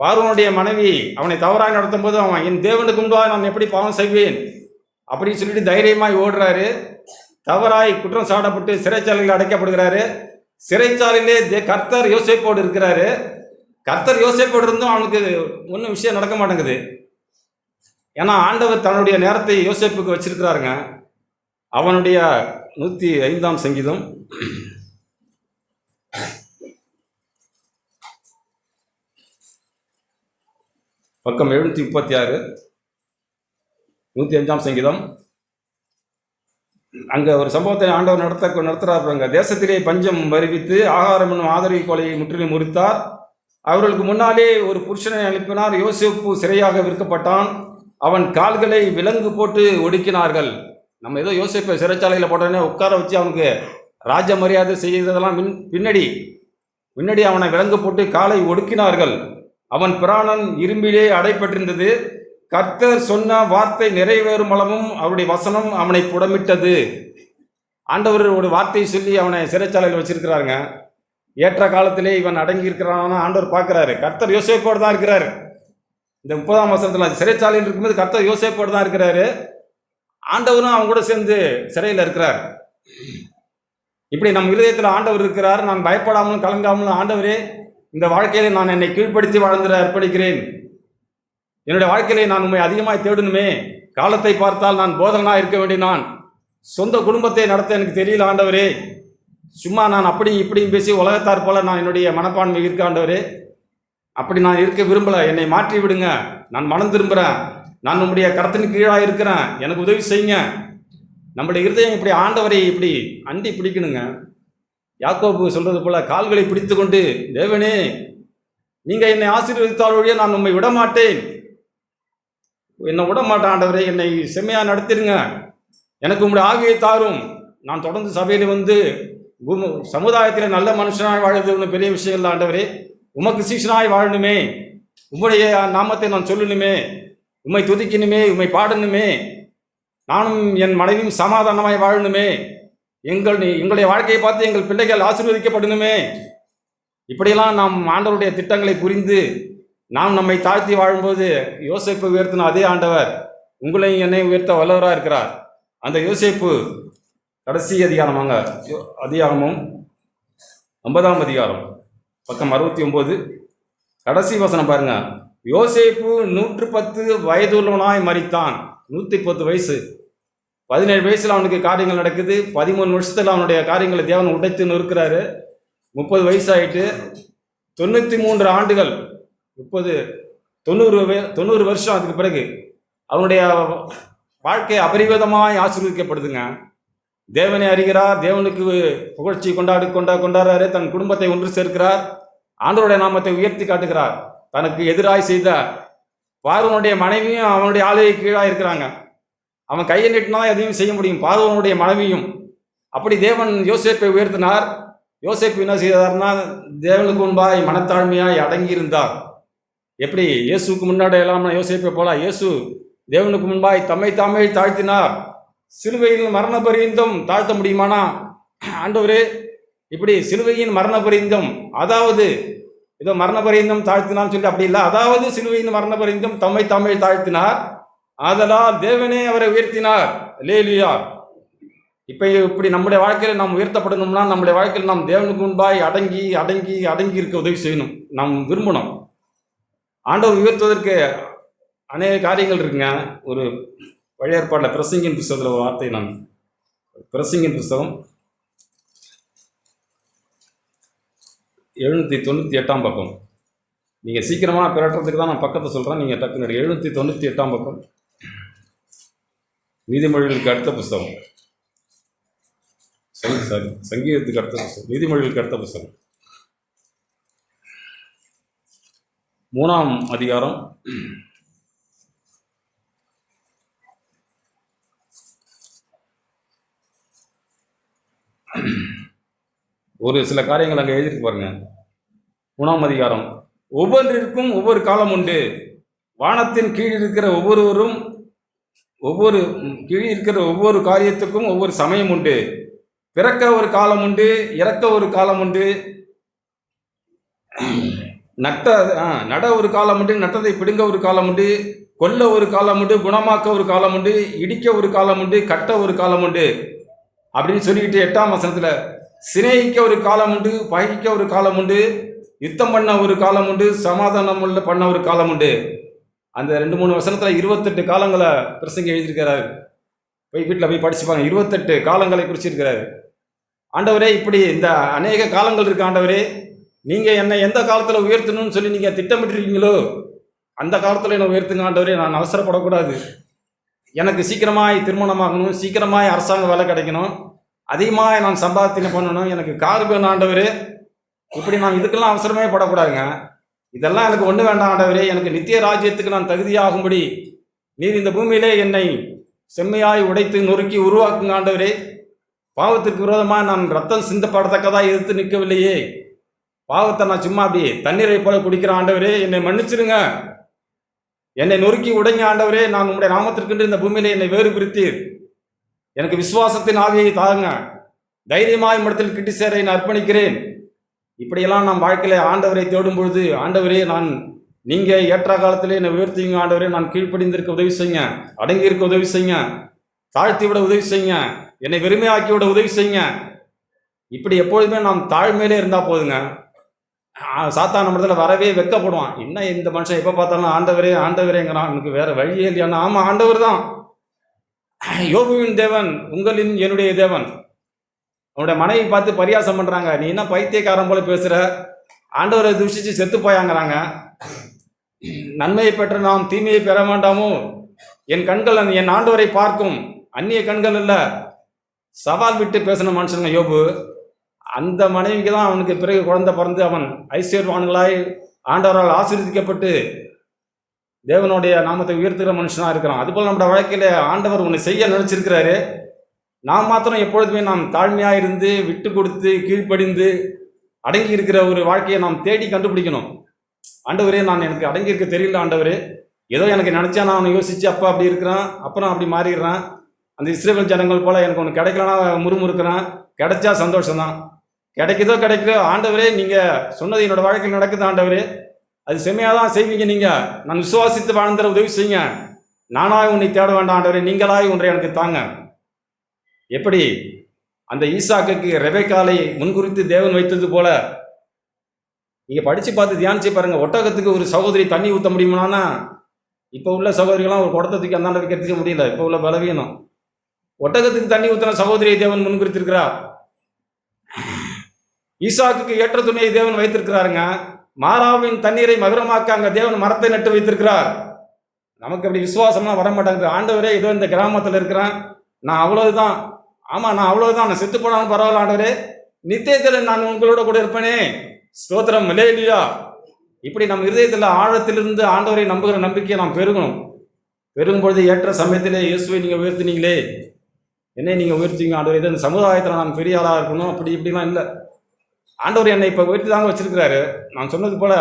S1: பார்வோனுடைய மனைவி அவனை தவறாக நடத்தும் போது அவன் என் தேவனுக்கு முன்பாக நான் எப்படி பாவம் செய்வேன் அப்படின்னு சொல்லிட்டு தைரியமாய் ஓடுறாரு. தவறாய் குற்றம் சாட்டப்பட்டு சிறைச்சாலையில் அடைக்கப்படுகிறாரு. சிறைச்சாலையிலே கர்த்தர் யோசேப்போடு இருக்கிறாரு. கர்த்தர் யோசேப்போடு இருந்தும் அவனுக்கு ஒன்றும் விஷயம் நடக்க மாட்டேங்குது. ஏன்னா ஆண்டவர் தன்னுடைய நேரத்தை யோசேப்புக்கு வச்சிருக்கிறாருங்க. அவனுடைய 105 சங்கீதம் பக்கம் 736, 105 சங்கீதம். அங்கே ஒரு சம்பவத்தை ஆண்டவர் நடத்துகிறாருங்க. தேசத்திலே பஞ்சம் வருவித்து ஆகாரம் என்னும் ஆதரவு கொலையை முற்றிலும் முறித்தார். அவர்களுக்கு முன்னாலே ஒரு புருஷனை அனுப்பினார். யோசேப்பு சிறையாக விற்கப்பட்டான். அவன் கால்களை விலங்கு போட்டு ஒடுக்கினார்கள். நம்ம ஏதோ யோசேப்பை சிறைச்சாலையில் போட்டோன்னே உட்கார வச்சு அவனுக்கு ராஜ மரியாதை செய்ததெல்லாம் முன்னாடி அவனை விலங்கு போட்டு காலை ஒடுக்கினார்கள். அவன் பிராணன் இரும்பிலே அடைப்பட்டிருந்தது. கர்த்தர் சொன்ன வார்த்தை நிறைவேறும் அளவும் அவருடைய வசனம் அவனை புடமிட்டது. ஆண்டவர் ஒரு வார்த்தையை சொல்லி அவனை சிறைச்சாலையில் வச்சிருக்கிறாருங்க. ஏற்ற காலத்திலே இவன் அடங்கி இருக்கிறான் ஆண்டவர் பார்க்குறாரு. கர்த்தர் யோசேப்போடு தான் இருக்கிறாரு. இந்த 30ஆம் வசனத்தில் சிறைச்சாலையில் இருக்கும்போது கர்த்தர் யோசேப்போடு தான் இருக்கிறாரு. ஆண்டவரும் அவங்க கூட சேர்ந்து சிறையில் இருக்கிறார். இப்படி நம் இருதயத்தில் ஆண்டவர் இருக்கிறார். நான் பயப்படாமலும் கலங்காமலும், ஆண்டவரே, இந்த வாழ்க்கையில நான் என்னை கீழ்ப்படுத்தி வாழ்ந்துட அர்ப்பணிக்கிறேன். என்னுடைய வாழ்க்கையிலே நான் உண்மை அதிகமாக தேடணுமே. காலத்தை பார்த்தால் நான் போதகனாக இருக்க வேண்டிய நான் சொந்த குடும்பத்தை நடத்த எனக்கு தெரியல ஆண்டவரே. சும்மா நான் அப்படி இப்படியும் பேசி உலகத்தார் போல நான் என்னுடைய மனப்பான்மை இருக்க ஆண்டவரே. அப்படி நான் இருக்க விரும்பலை. என்னை மாற்றி விடுங்க. நான் மனம் திரும்புகிறேன். நான் நம்முடைய கரத்தின் கீழாக இருக்கிறேன். எனக்கு உதவி செய்யுங்க. நம்முடைய இருதயம் இப்படி ஆண்டவரை இப்படி அண்டி பிடிக்கணுங்க. யாக்கோபு சொல்றது போல கால்களை பிடித்து கொண்டு, தேவனே, நீங்கள் என்னை ஆசீர்வதித்தால் வழியே நான் உண்மை விடமாட்டேன். என்னை விடமாட்டேன் ஆண்டவரே. என்னை செம்மையாக நடத்திடுங்க. எனக்கு உங்களுடைய ஆவியை தாரும். நான் தொடர்ந்து சபையில் வந்து சமுதாயத்தில் நல்ல மனுஷனாய் வாழ்றது ஒன்றும் பெரிய விஷயம் இல்லை ஆண்டவரே. உமக்கு சீசனாய் வாழணுமே. உம்முடைய நாமத்தை நான் சொல்லணுமே. உம்மை துதிக்கணுமே. உம்மை பாடணுமே. நானும் என் மனைவியும் சமாதானமாய் வாழணுமே. எங்களுடைய வாழ்க்கையை பார்த்து எங்கள் பிள்ளைகள் ஆசீர்வதிக்கப்படணுமே. இப்படியெல்லாம் நாம் ஆண்டவருடைய திட்டங்களை புரிந்து நாம் நம்மை தாழ்த்தி வாழும்போது யோசேப்பு உயர்த்தின அதே ஆண்டவர் உங்களையும் என்னை உயர்த்த வல்லவராக இருக்கிறார். அந்த யோசேப்பு கடைசி அதிகாரமாங்க, அதிகாரமும் 50ஆம் அதிகாரம் பக்கம் 69 கடைசி வசனம் பாருங்க. யோசேப்பு 110 வயதுள்ளவனாய் மரித்தான். 110 வயசு. 17 வயசுல அவனுக்கு காரியங்கள் நடக்குது. 13 வருஷத்துல அவனுடைய காரியங்களை தேவன் உடைத்து நிற்கிறாரு. 30 வயசாயிட்டு 93 ஆண்டுகள், 90 வருஷம். அதுக்கு பிறகு அவனுடைய வாழ்க்கை அபரிவிதமாய் ஆசீர்வதிக்கப்படுதுங்க. தேவனை அறிகிறார். தேவனுக்கு புகழ்ச்சி கொண்டாடுறாரு. தன் குடும்பத்தை ஒன்று சேர்க்கிறார். ஆண்டவருடைய நாமத்தை உயர்த்தி காட்டுகிறார். தனக்கு எதிராய் செய்த பார்வோனுடைய மனைவியும் அவனுடைய ஆளுகை கீழாக இருக்கிறாங்க. அவன் கையை நீட்டினா எதையும் செய்ய முடியும். பார்வோனுடைய மனைவியும். அப்படி தேவன் யோசேப்பை உயர்த்தினார். யோசேப்பு என்ன செய்தார்னா, தேவனுக்கு முன்பாய் மனத்தாழ்மையாய் அடங்கியிருந்தார். எப்படி இயேசுக்கு முன்னாடி எல்லாம் யோசேப்பை போல இயேசு தேவனுக்கு முன்பாய் தம்மை தாமே தாழ்த்தினார். சிலுவையில் மரண பரியந்தம் தாழ்த்த முடியுமானா? ஆண்டவரே, இப்படி சிலுவையின் மரண பரியந்தம், அதாவது ஏதோ மரண பரியந்தம் தாழ்த்தினான்னு சொல்லி அப்படி இல்லை. அதாவது சிலுவையின் மரண பரியந்தம் தம்மை தாமே தாழ்த்தினார். ஆதலால் தேவனே அவரை உயர்த்தினார். அல்லேலூயா. இப்போ இப்படி நம்முடைய வாழ்க்கையில் நாம் உயர்த்தப்படணும்னா நம்முடைய வாழ்க்கையில் நாம் தேவனுக்கு முன்பாய் அடங்கி அடங்கி அடங்கி இருக்க உதவி செய்யணும். நாம் விரும்பணும். ஆண்டவர் உயர்த்துவதற்கு அநேக காரியங்கள் இருக்குங்க. ஒரு பழைய ஏற்பாட்டில் பிரசங்கின் புஸ்தகத்தில் ஒரு வார்த்தை, நான் பிரசங்கின் புஸ்தகம் 798 பக்கம். நீங்கள் சீக்கிரமாக பிறட்டுறதுக்கு தான் நான் பக்கத்தை சொல்கிறேன், நீங்கள் டக்குன்னு 798 பக்கம், நீதிமொழிகளுக்கு அடுத்த புஸ்தகம், சங்கீதத்துக்கு அடுத்த புஸ்தகம், நீதிமொழிகளுக்கு அடுத்த புஸ்தகம், 3ஆம் அதிகாரம் 1 சில காரியங்கள் அங்கே எழுதிட்டு பாருங்க. 3ஆம் அதிகாரம், ஒவ்வொன்றிற்கும் ஒவ்வொரு காலம் உண்டு, வானத்தின் கீழ் இருக்கிற ஒவ்வொரு காரியத்துக்கும் ஒவ்வொரு சமயம் உண்டு, பிறக்க ஒரு காலம் உண்டு, இறக்க ஒரு காலம் உண்டு, நட ஒரு காலம் உண்டு, நட்டதை பிடுங்க ஒரு காலம் உண்டு, கொல்ல ஒரு காலம் உண்டு, குணமாக்க ஒரு காலம் உண்டு, இடிக்க ஒரு காலம் உண்டு, கட்ட ஒரு காலம் உண்டு அப்படின்னு சொல்லிக்கிட்டு 8ஆம் வசனத்தில் சிநேகிக்க ஒரு காலம் உண்டு, பகைக்க ஒரு காலம் உண்டு, யுத்தம் பண்ண ஒரு காலம் உண்டு, சமாதானம் பண்ண ஒரு காலம் உண்டு. அந்த 2-3 வசனத்தில் 28 காலங்களை பிரசங்க எழுதியிருக்கிறாரு. போய் வீட்டில் போய் படிச்சுப்பாங்க. 28 காலங்களை குறிச்சிருக்கிறாரு. ஆண்டவரே, இப்படி இந்த அநேக காலங்கள் இருக்கு ஆண்டவரே, நீங்கள் என்னை எந்த காலத்தில் உயர்த்தணும்னு சொல்லி நீங்கள் திட்டமிட்டிருக்கீங்களோ அந்த காலத்தில் என்னை உயர்த்துங்க ஆண்டவரே. நான் அவசரப்படக்கூடாது. எனக்கு சீக்கிரமாய் திருமணமாகணும், சீக்கிரமாய் அரசாங்க வேலை கிடைக்கணும், அதிகமாக நான் சம்பாதித்தனை பண்ணணும், எனக்கு கார் வேணும் ஆண்டவரே. இப்படி நான் இதுக்கெல்லாம் அவசரமே படக்கூடாதுங்க. இதெல்லாம் எனக்கு ஒன்று வேண்டாம் ஆண்டவரே. எனக்கு நித்திய ராஜ்யத்துக்கு நான் தகுதியாகும்படி நீர் இந்த பூமியிலே என்னை செம்மையாய் உடைத்து நொறுக்கி உருவாக்குங்க ஆண்டவரே. பாவத்திற்கு விரோதமாக நான் ரத்தம் சிந்தப்படத்தக்கதாக எதிர்த்து நிற்கவில்லையே. பாவத்தை நான் சும்மா அப்படி தண்ணீரை போல குடிக்கிறேன் ஆண்டவரே. என்னை மன்னிச்சிருங்க, என்னை நொறுக்கி உடைங்க ஆண்டவரே. நான் உங்களுடைய நாமத்திற்கென்று இந்த பூமியிலே என்னை வேறு பிரித்தீர். எனக்கு விசுவாசத்தின் ஆவியை தாங்க, தைரியமாய் மடத்தில் கிட்டி சேர நான் அர்ப்பணிக்கிறேன். இப்படியெல்லாம் நாம் வாழ்க்கையில் ஆண்டவரை தேடும் பொழுது, ஆண்டவரே நீங்கள் ஏற்ற காலத்திலே என்னை உயர்த்திங்க ஆண்டவரே, நான் கீழ்ப்படிந்திருக்க உதவி செய்யுங்க, அடங்கி இருக்க உதவி செய்யுங்க, தாழ்த்தி விட உதவி செய்யுங்க, என்னை வெறுமையாக்கி விட உதவி செய்யுங்க. இப்படி எப்பொழுதுமே நாம் தாழ்மையிலே இருந்தால் போதுங்க. சாத்தான் நம்ம இடத்துல வரவே வெக்கப்படுவான். என்ன இந்த மனுஷன் எப்போ பார்த்தாலும் ஆண்டவரே ஆண்டவரேங்கிறான், எனக்கு வேற வழியே இல்லையானா? ஆமாம், ஆண்டவர் தான் யோபுவின் தேவன், உங்களின் என்னுடைய தேவன். அவனுடைய மனைவி பார்த்து பரியாசம் பண்ணுறாங்க, நீ என்ன பைத்தியக்காரன் போல பேசுகிற, ஆண்டவரை தூஷித்து செத்து போயாங்கிறாங்க. நன்மையை பெற்ற நாம் தீமையை பெற வேண்டாமோ? என் கண்கள் என் ஆண்டவரை பார்க்கும், அந்நிய கண்கள் இல்லை. சவால் விட்டு பேசின மனுஷனுங்க யோபு. அந்த மனைவிக்கு தான் அவனுக்கு பிறகு குழந்தை பிறந்து அவன் ஐஸ்வர்யவான்களாய் ஆண்டவரால் ஆசீர்வதிக்கப்பட்டு தேவனுடைய நாமத்தை உயர்த்துகிற மனுஷனாக இருக்கிறான். அதுபோல் நம்மளோட வாழ்க்கையில் ஆண்டவர் ஒன்று செய்ய நினச்சிருக்கிறாரு. நாம் மாத்திரம் எப்பொழுதுமே நாம் தாழ்மையாக இருந்து விட்டு கொடுத்து கீழ்ப்படிந்து அடங்கி இருக்கிற ஒரு வாழ்க்கையை நாம் தேடி கண்டுபிடிக்கணும். ஆண்டவரே, எனக்கு அடங்கி இருக்க தெரியல ஆண்டவரே, ஏதோ எனக்கு நினச்சா நான் அவனை யோசித்து அப்போ அப்படி இருக்கிறான், அப்புறம் அப்படி மாறிடுறான். அந்த இஸ்ரேல் ஜனங்கள் போல் எனக்கு ஒன்று கிடைக்கலன்னா முறுமுறுக்கிறான், கிடைச்சா சந்தோஷம்தான். கிடைக்குதோ ஆண்டவரே, நீங்கள் சொன்னது என்னோடய வாழ்க்கையில் நடக்குது ஆண்டவரே, அது செம்மையாக தான் செய்வீங்க. நீங்கள் நான் விசுவாசித்து வாழ்ந்துற உதவி செய்யுங்க. நானாக உன்னை தேட வேண்டாம் ஆண்டவரே, நீங்களாய் ஒன்றை எனக்கு தாங்க. எப்படி அந்த ஈசாக்குக்கு ரெபெக்காளை முன்குறித்து தேவன் வைத்தது போல நீங்கள் படித்து பார்த்து தியானிச்சு பாருங்கள். ஒட்டகத்துக்கு ஒரு சகோதரி தண்ணி ஊற்ற முடியுமானா? இப்போ உள்ள சகோதரிகளாம் ஒரு குடத்தை தூக்கி அந்தாண்ட வைக்கிறதுக்கு முடியல. இப்போ உள்ள பலவீனம். ஒட்டகத்துக்கு தண்ணி ஊற்றின சகோதரியை தேவன் முன்குறித்திருக்கிறார். ஈசாக்குக்கு ஏற்ற துணையை தேவன் வைத்திருக்கிறாருங்க. மாறாவின் தண்ணீரை மதுரமாக்க அங்கே தேவன் மரத்தை நட்டு வைத்திருக்கிறார். நமக்கு அப்படி விசுவாசம்லாம் வர மாட்டாங்க. ஆண்டவரே, ஏதோ இந்த கிராமத்தில் இருக்கிறேன், நான் அவ்வளவுதான், ஆமாம் நான் அவ்வளவுதான், நான் செத்து போனாலும் பரவாயில்ல ஆண்டவரே, நித்தியத்தில் நான் உங்களோட கூட இருப்பேனே, ஸ்தோத்திரம், இல்லையா? இப்படி நம்ம இருதயத்தில் ஆழத்திலிருந்து ஆண்டவரை நம்புகிற நம்பிக்கையை நாம் பெருகணும். பெருகும் பொழுது ஏற்ற சமயத்திலே இயேசுவை நீங்கள் உயர்த்தினீங்களே, என்னை நீங்கள் உயர்த்திங்க ஆண்டவர், இது இந்த சமுதாயத்தில் நான் பெரிய ஆளாக இருக்கணும் அப்படி இப்படிலாம் இல்லை. ஆண்டவர் என்னை இப்போ உயர்த்தி தாங்க வச்சிருக்கிறாரு. நான் சொன்னது போல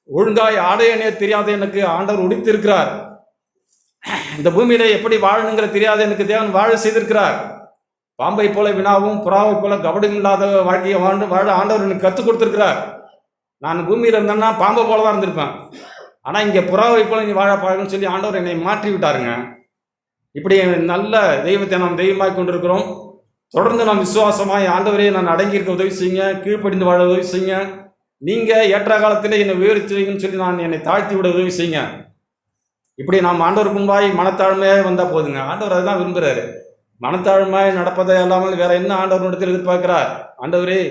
S1: ஒழுங்காய் ஆடையனே தெரியாத எனக்கு ஆண்டவர் உடித்திருக்கிறார். இந்த பூமியில எப்படி வாழணுங்கிற தெரியாத எனக்கு தேவன் வாழ செய்திருக்கிறார். பாம்பை போல வினாவும் புறாவை போல கபடம் இல்லாத வாழ்க்கையை வாழ ஆண்டவர் எனக்கு கற்றுக் கொடுத்துருக்கிறார். நான் பூமியில் இருந்தேன்னா பாம்பை போல தான் இருந்திருப்பேன். ஆனால் இங்கே புறாவை போல நீ வாழ பழகுன்னு சொல்லி ஆண்டவர் என்னை மாற்றி விட்டாருங்க. இப்படி நல்ல தெய்வத்தை நாம் தெய்வமாய் கொண்டிருக்கிறோம். தொடர்ந்து நாம் விசுவாசமாய் ஆண்டவரே நான் அடங்கியிருக்க உதவி செய்யுங்க, கீழ்ப்படிந்து வாழ உதவி செய்யுங்க, நீங்கள் ஏற்ற காலத்திலே என்னை உயர்த்துவீங்கன்னு சொல்லி நான் என்னை தாழ்த்தி விட உதவி செய்யுங்க. இப்படி நாம் ஆண்டவருக்கு முன்பாய் மனத்தாழ்மையாக வந்தால் போதுங்க. ஆண்டவர் அதுதான் விரும்புகிறாரு. மனத்தாழ்மையாக நடப்பதை இல்லாமல் வேற என்ன ஆண்டவர் இடத்தில் எதிர்பார்க்கிறார்? ஆண்டவரே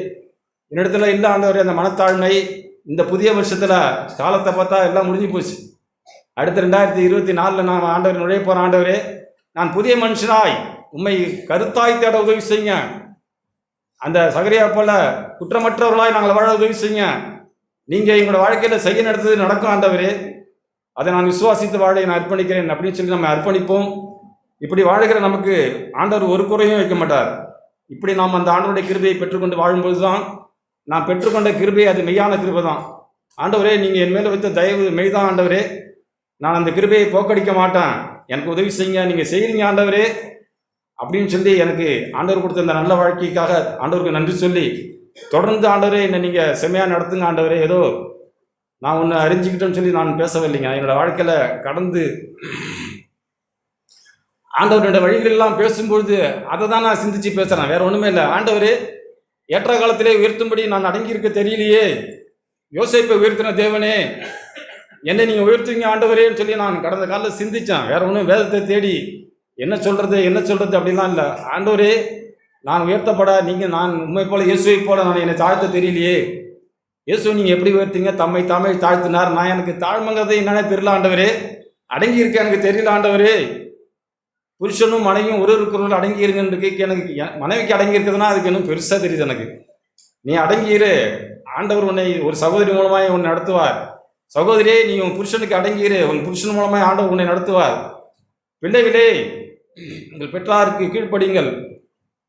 S1: என்னிடத்துல இல்லை ஆண்டவரே அந்த மனத்தாழ்மை. இந்த புதிய வருஷத்தில் காலத்தை பார்த்தா எல்லாம் முடிஞ்சு போச்சு. அடுத்த 2024 நான் ஆண்டவர் நுழைய போகிறேன். ஆண்டவரே நான் புதிய மனுஷனாய் உண்மை கருத்தாய் தேட உதவி செய்யுங்க. அந்த சகரியா போல குற்றமற்றவர்களாய் நாங்கள் வாழ உதவி செய்யுங்க. நீங்கள் எங்களோட வாழ்க்கையில் செய்ய நடத்தது நடக்கும் ஆண்டவரே. அதை நான் விசுவாசித்து வாழ நான் அர்ப்பணிக்கிறேன் அப்படின்னு சொல்லி நம்ம அர்ப்பணிப்போம். இப்படி வாழ்கிற நமக்கு ஆண்டவர் ஒரு குறையும் வைக்க மாட்டார். இப்படி நாம் அந்த ஆண்டவருடைய கிருபையை பெற்றுக்கொண்டு வாழும்போது தான் நான் பெற்றுக்கொண்ட கிருபை அது மெய்யான கிருபை தான். ஆண்டவரே நீங்கள் என் மேலே வைத்த தயவு மெய்தான் ஆண்டவரே. நான் அந்த கிருபையை போக்கடிக்க மாட்டேன், எனக்கு உதவி செய்யுங்க, நீங்கள் செய்கிறீங்க ஆண்டவரே அப்படின்னு சொல்லி எனக்கு ஆண்டவர் கொடுத்த அந்த நல்ல வாழ்க்கைக்காக ஆண்டவருக்கு நன்றி சொல்லி தொடர்ந்து ஆண்டவரே என்னை நீங்கள் செம்மையாக நடத்துங்க ஆண்டவரே. ஏதோ நான் ஒன்று அறிஞ்சிக்கிட்டேன்னு சொல்லி நான் பேசவில்லைங்க. என்னோடய வாழ்க்கையில் கடந்து ஆண்டவருடைய வழிகளெல்லாம் பேசும்பொழுது அதை தான் நான் சிந்திச்சு பேசுகிறேன், வேற ஒன்றுமே இல்லை. ஆண்டவரே ஏற்ற காலத்திலே உயர்த்தும்படி நான் அடங்கியிருக்க தெரியலையே. யோசேப்பை உயர்த்தின தேவனே என்னை நீங்கள் உயர்த்துவீங்க ஆண்டவரேன்னு சொல்லி நான் கடந்த காலத்தில் சிந்தித்தேன். வேற ஒன்றும் வேதத்தை தேடி என்ன சொல்கிறது அப்படிலாம் இல்லை. ஆண்டவரே நான் உயர்த்தப்பட நீங்கள் நான் உண்மை போல இயேசுவை போல நான் என்னை தாழ்த்த தெரியலையே. இயேசு நீங்கள் எப்படி உயர்த்தீங்க? தம்மை தாமே தாழ்த்தினார். நான் எனக்கு தாழ்மைங்கிறது என்னென்ன தெரியல ஆண்டவரே. அடங்கி இருக்க எனக்கு தெரியல ஆண்டவரே. புருஷனும் மனைவியும் ஒருவருக்குள்ள அடங்கி இருங்கன்னு எனக்கு மனைவிக்கு அடங்கி இருக்குதுன்னா அதுக்கு இன்னும் பெருசாக தெரியுது எனக்கு. நீ அடங்கியிரு, ஆண்டவர் உன்னை ஒரு சகோதரி மூலமாக உன்னை நடத்துவார். சகோதரியே நீ உன் புருஷனுக்கு அடங்கியிரு, உன் புருஷன் மூலமாக ஆண்டவர் உன்னை நடத்துவார். பிள்ளைகளே உங்கள் பெற்றாருக்கு கீழ்ப்படிங்கள்.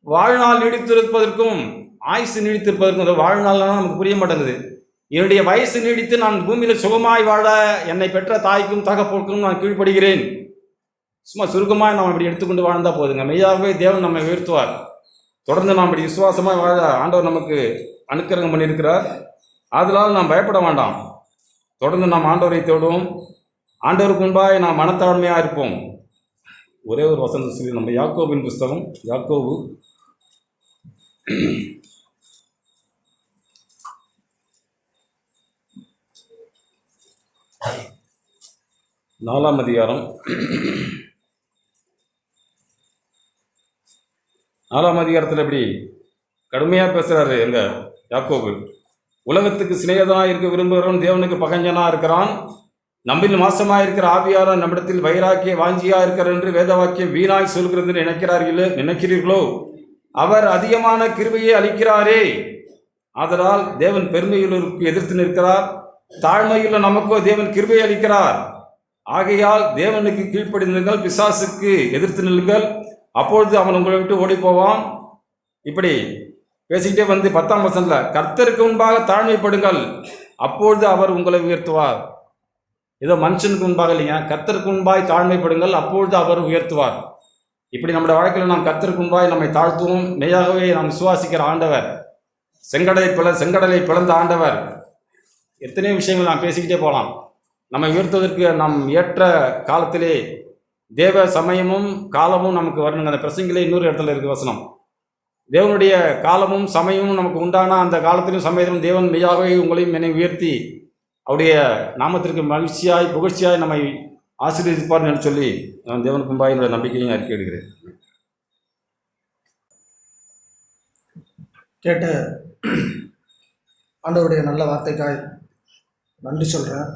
S1: வாழ்நாள் நீடித்திருப்பதற்கும் ஆயுசு நீடித்திருப்பதற்கும், அந்த வாழ்நாள்லாம் நமக்கு புரிய மாட்டேங்குது. என்னுடைய வயசு நீடித்து நான் பூமியில் சுகமாய் வாழ என்னை பெற்ற தாய்க்கும் தகப்போருக்கும் நான் கீழ்ப்படுகிறேன். சும்மா சுருக்கமாக நாம் இப்படி எடுத்துக்கொண்டு வாழ்ந்தால் போதுங்க. மெய்யாகவே தேவன் நம்மை உயர்த்துவார். தொடர்ந்து நாம் இப்படி விசுவாசமாக வாழ ஆண்டவர் நமக்கு அனுக்கிரகம் பண்ணியிருக்கிறார். அதனால் நாம் பயப்பட வேண்டாம். தொடர்ந்து நாம் ஆண்டவரை தேடுவோம். ஆண்டவருக்கு முன்பாக நாம் மனத்தாழ்மையாக இருப்போம். ஒரே ஒரு வசனம் சொல்லி நம்ம யாக்கோபின் புஸ்தகம், யாக்கோபு 4ஆம் அதிகாரம் 4ஆம் அதிகாரத்தில் எப்படி கடுமையாக பேசுகிறாரு எங்க யாக்கோபு. உலகத்துக்கு சிநேகிதனாக இருக்க விரும்புகிறவன் தேவனுக்கு பகஞ்சனாக இருக்கிறான். நம்மில் மாசமாக இருக்கிற ஆவியாரன் நம்மிடத்தில் வைராக்கிய வாஞ்சியாக இருக்கிறார் என்று வேத வாக்கியம் வீணாய் சொல்கிறது நினைக்கிறீர்களோ? அவர் அதிகமான கிருபையை அளிக்கிறாரே. ஆதலால் தேவன் பெருமையுள்ளவருக்கு எதிர்த்து நிற்கிறார், தாழ்மையுள்ள நமக்கோ தேவன் கிருபையை அளிக்கிறார். ஆகையால் தேவனுக்கு கீழ்ப்படிந்தீர்கள், பிசாசுக்கு எதிர்த்து நில்லுங்கள், அப்பொழுது அவன் உங்களை விட்டு ஓடி போவான். இப்படி பேசிக்கிட்டே வந்து 10ஆம் வசனத்தில் கர்த்தருக்கு முன்பாக தாழ்மைப்படுங்கள், அப்பொழுது அவர் உங்களை உயர்த்துவார். ஏதோ மனுஷனுக்கு முன்பாக இல்லைங்க, கர்த்தருக்கு முன்பாய் தாழ்மைப்படுங்கள், அப்பொழுது அவர் உயர்த்துவார். இப்படி நம்முடைய வாழ்க்கையில் நாம் கர்த்தருக்கு முன்பாய் நம்மை தாழ்த்துவோம். மெய்யாகவே நாம் விசுவாசிக்கிற ஆண்டவர், செங்கடலை பிளந்த ஆண்டவர். எத்தனையோ விஷயங்கள் நாம் பேசிக்கிட்டே போகலாம். நம்மை உயர்த்துவதற்கு நாம் ஏற்ற காலத்திலே தேவ சமயமும் காலமும் நமக்கு வரணுங்க. அந்த பிரசங்கிலே இன்னொரு இடத்துல இருக்கு வசனம். தேவனுடைய காலமும் சமயமும் நமக்கு உண்டான அந்த காலத்திலும் சமயத்திலும் தேவன் மெய்யாகவே உங்களையும் என்னை உயர்த்தி அவருடைய நாமத்திற்கு மகிழ்ச்சியாய் புகழ்ச்சியாய் நம்மை ஆசீர்வதிப்பார் என்று சொல்லி நான் தேவனுக்கு முன்பாக என்னுடைய நம்பிக்கையும் அறிக்கை எடுக்கிறேன்.
S2: கேட்ட ஆண்டவருடைய நல்ல வார்த்தைக்காய் நன்றி சொல்கிறேன்.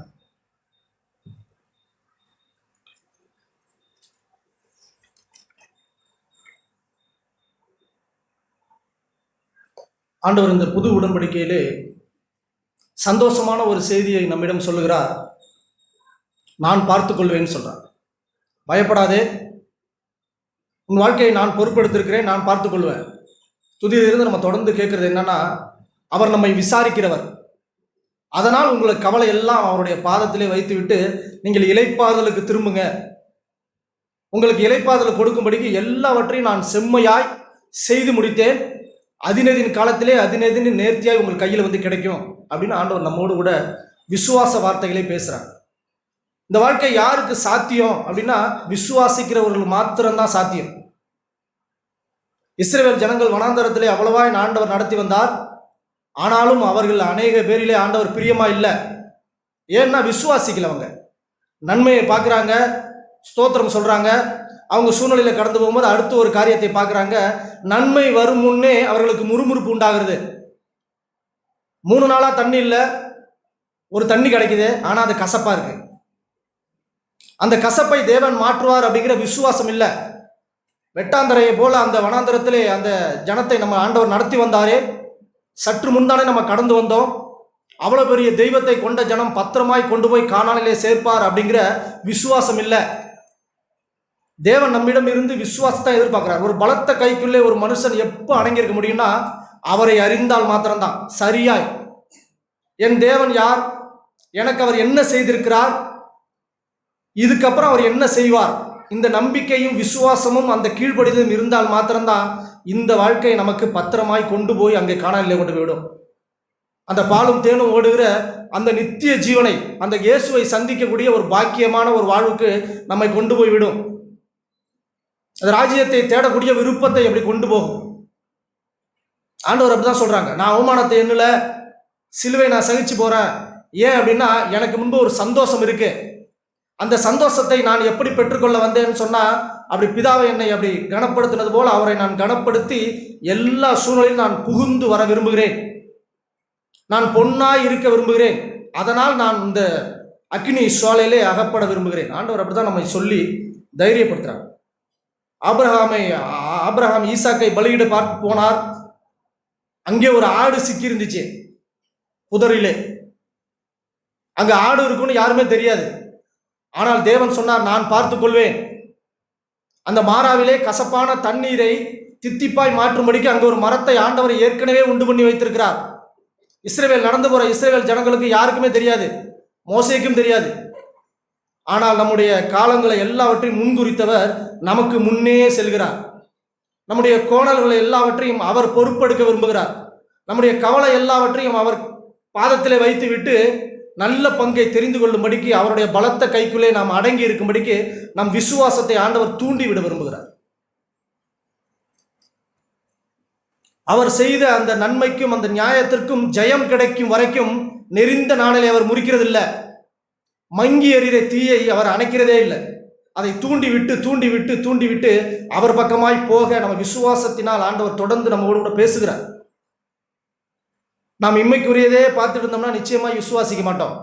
S2: ஆண்டவர் இந்த புது உடன்படிக்கையிலே சந்தோஷமான ஒரு செய்தியை நம்மிடம் சொல்லுகிறார். நான் பார்த்துக்கொள்வேன்னு சொல்கிறார். பயப்படாதே, உன் வாழ்க்கையை நான் பொறுப்பெடுத்திருக்கிறேன், நான் பார்த்துக்கொள்வேன். துதியிலிருந்து நம்ம தொடர்ந்து கேட்குறது என்னன்னா, அவர் நம்மை விசாரிக்கிறவர். அதனால் உங்களுக்கு கவலை எல்லாம் அவருடைய பாதத்திலே வைத்துவிட்டு நீங்கள் இளைப்பாறுதலுக்கு திரும்புங்க. உங்களுக்கு இளைப்பாறுதல் கொடுக்கும்படிக்கு எல்லாவற்றையும் நான் செம்மையாய் செய்து முடித்தேன். அதினதின் காலத்திலே அதினதின் நேர்த்தியாய் உங்கள் கையில் வந்து கிடைக்கும் அப்படின்னு ஆண்டவர் நம்மோடு கூட விசுவாச வார்த்தைகளை பேசுகிறார். இந்த வாழ்க்கை யாருக்கு சாத்தியம் அப்படின்னா விசுவாசிக்கிறவர்கள் மாத்திரம்தான் சாத்தியம். இஸ்ரவேல் ஜனங்கள் வனாந்தரத்திலே அவ்வளவாய் ஆண்டவர் நடத்தி வந்தார். ஆனாலும் அவர்கள் அநேக பேரிலே ஆண்டவர் பிரியமா இல்லை. ஏன்னா விசுவாசிக்கல. அவங்க நன்மையை பார்க்குறாங்க, ஸ்தோத்திரம் சொல்றாங்க. அவங்க சூழ்நிலையில கடந்து போகும்போது அடுத்த ஒரு காரியத்தை பார்க்குறாங்க. நன்மை வரும் முன்னே அவர்களுக்கு முறுமுறுப்பு உண்டாகிறது. 3 நாளா தண்ணி இல்லை, ஒரு தண்ணி கிடைக்குது, ஆனால் அது கசப்பா இருக்கு. அந்த கசப்பை தேவன் மாற்றுவார் அப்படிங்கிற விசுவாசம் இல்லை. வெட்டாந்தரையை போல அந்த வனாந்தரத்திலே அந்த ஜனத்தை நம்ம ஆண்டவர் நடத்தி வந்தாரே. சற்று முன்தானே நம்ம கடந்து வந்தோம். அவ்வளோ பெரிய தெய்வத்தை கொண்ட ஜனம் பத்திரமாய் கொண்டு போய் கானானிலே சேர்ப்பார் அப்படிங்கிற விசுவாசம் இல்லை. தேவன் நம்மிடம் இருந்து விசுவாசத்தை எதிர்பார்க்கிறார். ஒரு பலத்த கைக்குள்ளே ஒரு மனுஷன் எப்போ அடங்கியிருக்க முடியும்னா அவரை அறிந்தால் மாத்திரம்தான். சரியாய் என் தேவன் யார், எனக்கு அவர் என்ன செய்திருக்கிறார், இதுக்கப்புறம் அவர் என்ன செய்வார், இந்த நம்பிக்கையும் விசுவாசமும் அந்த கீழ்ப்படிதலும் இருந்தால் மாத்திரம்தான் இந்த வாழ்க்கை நமக்கு பத்திரமாய் கொண்டு போய் அங்கே கானானிலே கொண்டு போய்விடும். அந்த பாலும் தேனும் ஓடுகிற அந்த நித்திய ஜீவனை, அந்த இயேசுவை சந்திக்கக்கூடிய ஒரு பாக்கியமான ஒரு வாழ்வுக்கு நம்மை கொண்டு போய் விடும். அந்த ராஜ்யத்தை தேடக்கூடிய விருப்பத்தை எப்படி கொண்டு போகும். ஆண்டவர் அப்படிதான் சொல்றாங்க. நான் அவமானத்தை எண்ணல, சிலுவை நான் சகிச்சு போறேன். ஏன் அப்படின்னா எனக்கு முன்பு ஒரு சந்தோஷம் இருக்கு. அந்த சந்தோஷத்தை நான் எப்படி பெற்றுக்கொள்ள வந்தேன்னு சொன்னா, அப்படி பிதாவை என்னை அப்படி கனப்படுத்தினது போல அவரை நான் கனப்படுத்தி எல்லா சூழ்நிலையும் நான் புகுந்து வர விரும்புகிறேன். நான் பொன்னாய் இருக்க விரும்புகிறேன். அதனால் நான் இந்த அக்னி சோலையிலே அகப்பட விரும்புகிறேன். ஆண்டவர் அப்படிதான் நம்மை சொல்லி தைரியப்படுத்துறார். ஆபிரகாம் ஈசாக்கை பலியிட பார்த்து போனார். அங்கே ஒரு ஆடு சிக்கி இருந்துச்சு புதரிலே. அங்க ஆடு இருக்குன்னு யாருமே தெரியாது. ஆனால் தேவன் சொன்னார், நான் பார்த்துக் கொள்வேன். அந்த மாறாவிலே கசப்பான தண்ணீரை தித்திப்பாய் மாற்றும்படிக்கு அங்கே ஒரு மரத்தை ஆண்டவர் ஏற்கனவே உண்டு பண்ணி வைத்திருக்கிறார். இஸ்ரவேல் நடந்து போற இஸ்ரவேல் ஜனங்களுக்கு யாருக்குமே தெரியாது, மோசேக்கும் தெரியாது. ஆனால் நம்முடைய காலங்களை எல்லாவற்றையும் முன்குறித்தவர் நமக்கு முன்னே செல்கிறார். நம்முடைய கோணல்களை எல்லாவற்றையும் அவர் பொறுப்பெடுக்க விரும்புகிறார். நம்முடைய கவலை எல்லாவற்றையும் அவர் பாதத்திலே வைத்து விட்டு நல்ல பங்கை தெரிந்து கொள்ளும்படிக்கு அவருடைய பலத்த கைக்குள்ளே நாம் அடங்கி இருக்கும்படிக்கு நம் விசுவாசத்தை ஆண்டவர் தூண்டிவிட விரும்புகிறார். அவர் செய்த அந்த நன்மைக்கும் அந்த நியாயத்திற்கும் ஜெயம் கிடைக்கும் வரைக்கும் நெறிந்த நாளிலே அவர் முறிக்கிறதில்லை. மங்கி எறிகிற தீயை அவர் அணைக்கிறதே இல்லை. அதை தூண்டி விட்டு அவர் பக்கமாய் போக நம்ம விசுவாசத்தினால் ஆண்டவர் தொடர்ந்து நம்மோடு கூட பேசுகிறார். நாம் இம்மைக்குரியதே பார்த்துட்டு இருந்தோம்னா நிச்சயமாக விசுவாசிக்க மாட்டோம்.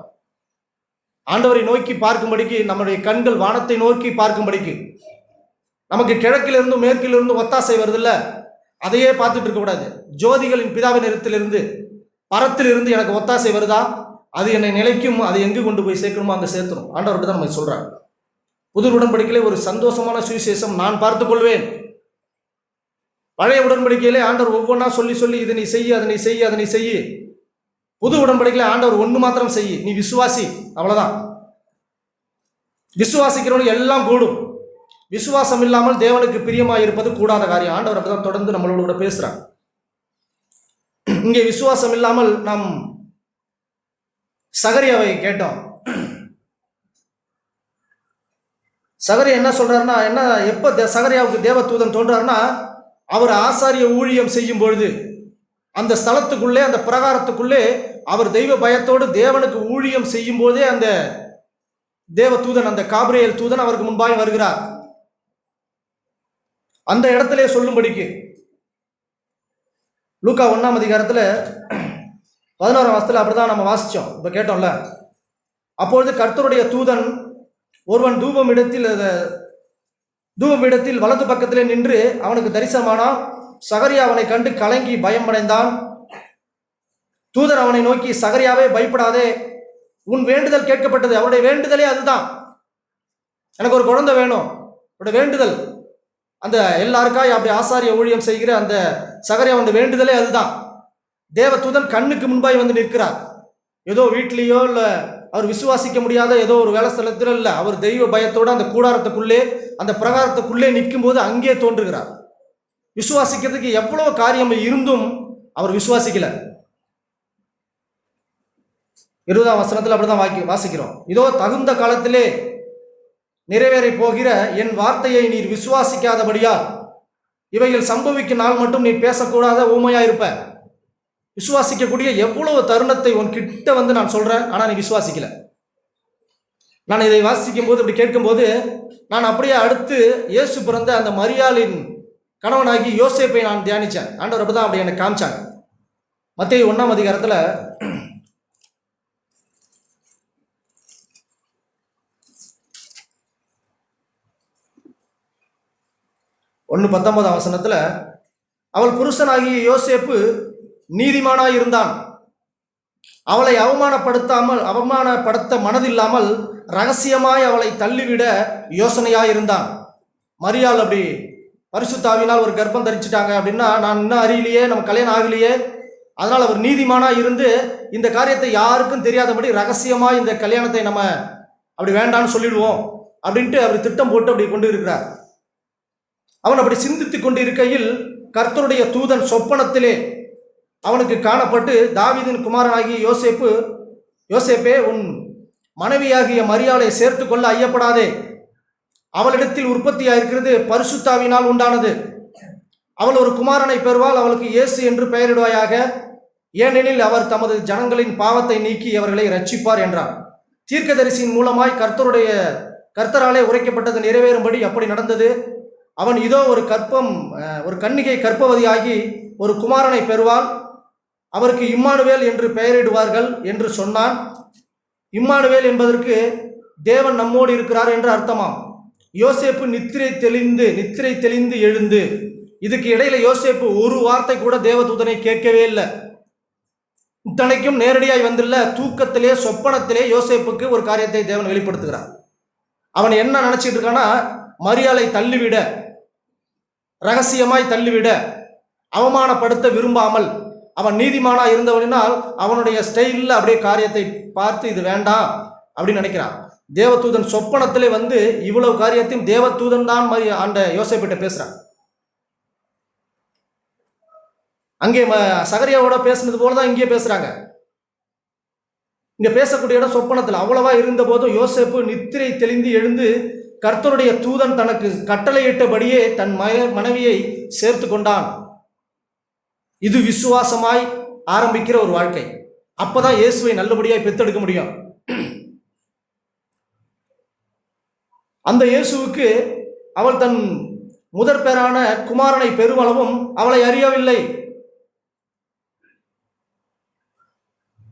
S2: ஆண்டவரை நோக்கி பார்க்கும்படிக்கு நம்முடைய கண்கள் வானத்தை நோக்கி பார்க்கும்படிக்கு, நமக்கு கிழக்கிலிருந்தும் மேற்கிலிருந்தும் ஒத்தாசை வருதில்ல, அதையே பார்த்துட்டு இருக்கக்கூடாது. ஜோதிகளின் பிதாவின் இடத்திலிருந்து பரத்திலிருந்து எனக்கு ஒத்தாசை வருதா, அது என்னை நிலைக்கும், அது எங்கு கொண்டு போய் சேர்க்கணுமோ அங்கே சேர்த்துரும். ஆண்டவர் தான் நம்ம சொல்றாங்க. புது உடன்படிக்கையிலே ஒரு சந்தோஷமான சுவிசேஷம், நான் பார்த்துக் கொள்வேன். பழைய உடன்படிக்கையிலே ஆண்டவர் ஒவ்வொன்றா சொல்லி இதனை செய், அதனை செய்ய. புது உடன்படிக்கையில ஆண்டவர் ஒன்று மாத்திரம் செய்ய, நீ விசுவாசி, அவ்வளவுதான். விசுவாசிக்கிறவனுக்கு எல்லாம் கூடும். விசுவாசம் இல்லாமல் தேவனுக்கு பிரியமாக இருப்பது கூடாத காரியம். ஆண்டவர் அப்படிதான் தொடர்ந்து நம்மளோட கூட பேசுறாங்க. இங்கே விசுவாசம் இல்லாமல் நாம் சகரியாவை கேட்டோம். சகரியா என்ன சொல்றாருன்னா, எப்ப சகரியாவுக்கு தேவ தூதன் தோன்றாருன்னா, அவர் ஆசாரிய ஊழியம் செய்யும் பொழுது அந்த ஸ்தலத்துக்குள்ளே, அந்த பிரகாரத்துக்குள்ளே அவர் தெய்வ பயத்தோடு தேவனுக்கு ஊழியம் செய்யும் போதே அந்த தேவ தூதன், அந்த காபிரியேல் தூதன் அவருக்கு முன்பாக வருகிறார். அந்த இடத்திலே சொல்லும்படிக்கு லூக்கா 1ஆம் அதிகாரத்தில் 11ஆம் வசனத்தில் அப்படிதான் நம்ம வாசிச்சோம், இப்ப கேட்டோம்ல. அப்பொழுது கர்த்தருடைய தூதன் ஒருவன் தூபமிடத்தில் வலது பக்கத்திலே நின்று அவனுக்கு தரிசனமானான். சகரியா அவனை கண்டு கலங்கி பயமடைந்தான். தூதன் அவனை நோக்கி, சகரியாவே பயப்படாதே, உன் வேண்டுதல் கேட்கப்பட்டது. அவருடைய வேண்டுதலே அதுதான், எனக்கு ஒரு குழந்தை வேணும். அவருடைய வேண்டுதல் அந்த எல்லாருக்காய் அப்படி ஆசாரிய ஊழியம் செய்கிற அந்த சகரியாவுடைய வேண்டுதலே அதுதான். தேவ தூதன் கண்ணுக்கு முன்பாய் வந்து நிற்கிறார். ஏதோ வீட்டிலேயோ இல்லை அவர் விசுவாசிக்க முடியாத ஏதோ ஒரு வேலை ஸ்தலத்தில் இல்லை, அவர் தெய்வ பயத்தோடு அந்த கூடாரத்துக்குள்ளே, அந்த பிரகாரத்துக்குள்ளே நிற்கும் போது அங்கே தோன்றுகிறார். விசுவாசிக்கிறதுக்கு எவ்வளவு காரியம் இருந்தும் அவர் விசுவாசிக்கல. 20ஆம் வசனத்தில் அப்படிதான் வாசிக்கிறோம். இதோ தகுந்த காலத்திலே நிறைவேறி போகிற என் வார்த்தையை நீர் விசுவாசிக்காதபடியால் இவைகள் சம்பவிக்கும் நாள் மட்டும் நீ பேசக்கூடாத ஊமையா இருப்ப. விசுவாசிக்கக்கூடிய எவ்வளவு தருணத்தை உன் கிட்ட வந்து நான் சொல்றேன், ஆனா நீ விசுவாசிக்கல. நான் இதை வாசிக்கும் போது இப்படி கேட்கும்போது நான் அப்படியே அடுத்து இயேசு பிறந்த அந்த மரியாளின் கணவனாகி யோசேப்பை நான் தியானிச்சேன். ஆண்டவர் அப்படிதான் அப்படி எனக்கு காமிச்சாங்க. மத்தேயு 1ஆம் அதிகாரத்துல 1:19ஆம் வசனத்துல அவள் புருஷனாகிய யோசேப்பு நீதிமானாய் இருந்தான், அவளை அவமானப்படுத்த மனதில்லாமல் ரகசியமாய் அவளை தள்ளிவிட யோசனையாய் இருந்தான். மரியாள் அப்படி பரிசுத்தாவினால் ஒரு கர்ப்பம் தரிச்சிட்டாங்க அப்படின்னா, நான் இன்னும் அறியலையே, நம்ம கல்யாணம் ஆகலையே, அதனால் அவர் நீதிமானா இருந்து இந்த காரியத்தை யாருக்கும் தெரியாதபடி ரகசியமாக இந்த கல்யாணத்தை நம்ம அப்படி வேண்டான்னு சொல்லிடுவோம் அப்படின்ட்டு அவர் திட்டம் போட்டு அப்படி கொண்டு இருக்கிறார். அவன் அப்படி சிந்தித்து கொண்டு இருக்கையில் கர்த்தருடைய தூதன் சொப்பனத்திலே அவனுக்கு காணப்பட்டு, தாவீதின் குமாரனாகிய யோசேப்பே, உன் மனைவியாகிய மரியாளை சேர்த்து கொள்ள ஐயப்படாதே, அவளிடத்தில் உற்பத்தியாயிருக்கிறது பரிசுத்தாவினால் உண்டானது, அவள் ஒரு குமாரனை பெறுவாள், அவளுக்கு இயேசு என்று பெயரிடுவாயாக, ஏனெனில் அவர் தமது ஜனங்களின் பாவத்தை நீக்கி அவர்களை ரட்சிப்பார் என்றார். தீர்க்கதரிசியின் மூலமாய் கர்த்தராலே உரைக்கப்பட்டது நிறைவேறும்படி அப்படி நடந்தது. அவன் இதோ ஒரு கன்னிகை கர்ப்பவதியாகி ஒரு குமாரனை பெறுவாள், அவருக்கு இம்மானுவேல் என்று பெயரிடுவார்கள் என்று சொன்னான். இம்மானுவேல் என்பதற்கு தேவன் நம்மோடு இருக்கிறார் என்று அர்த்தமாம். யோசேப்பு நித்திரை தெளிந்து எழுந்து, இதுக்கு இடையில யோசேப்பு ஒரு வார்த்தை கூட தேவதூதனை கேட்கவே இல்லை. இத்தனைக்கும் நேரடியாய் வந்துள்ள தூக்கத்திலே சொப்பனத்திலே யோசேப்புக்கு ஒரு காரியத்தை தேவன் வெளிப்படுத்துகிறார். அவன் என்ன நினைச்சிட்டு இருக்கான்னா, மரியாளை தள்ளிவிட, ரகசியமாய் தள்ளிவிட, அவமானப்படுத்த விரும்பாமல், அவன் நீதிமானா இருந்தவனால் அவனுடைய ஸ்டைலில் அப்படியே காரியத்தை பார்த்து இது வேண்டாம் அப்படின்னு நினைக்கிறான். தேவதூதன் சொப்பனத்திலே வந்து இவ்வளவு காரியத்தையும் தேவதூதன் தான் அந்த யோசேப்பிட்ட பேசுறான். அங்கே சகரியாவோட பேசுனது போலதான் இங்கே பேசுறாங்க. இங்க பேசக்கூடிய இடம் சொப்பனத்தில். அவ்வளவா இருந்த போதும் யோசேப்பு நித்திரை தெளிந்து எழுந்து கர்த்தருடைய தூதன் தனக்கு கட்டளையிட்டபடியே தன் மனைவியை சேர்த்து கொண்டான். இது விசுவாசமாய் ஆரம்பிக்கிற ஒரு வாழ்க்கை. அப்பதான் இயேசுவை நல்லபடியாய் பெத்தெடுக்க முடியும். அந்த இயேசுவுக்கு அவள் தன் முதற் பேரான குமாரனை பெருமளவும் அவளை அறியவில்லை.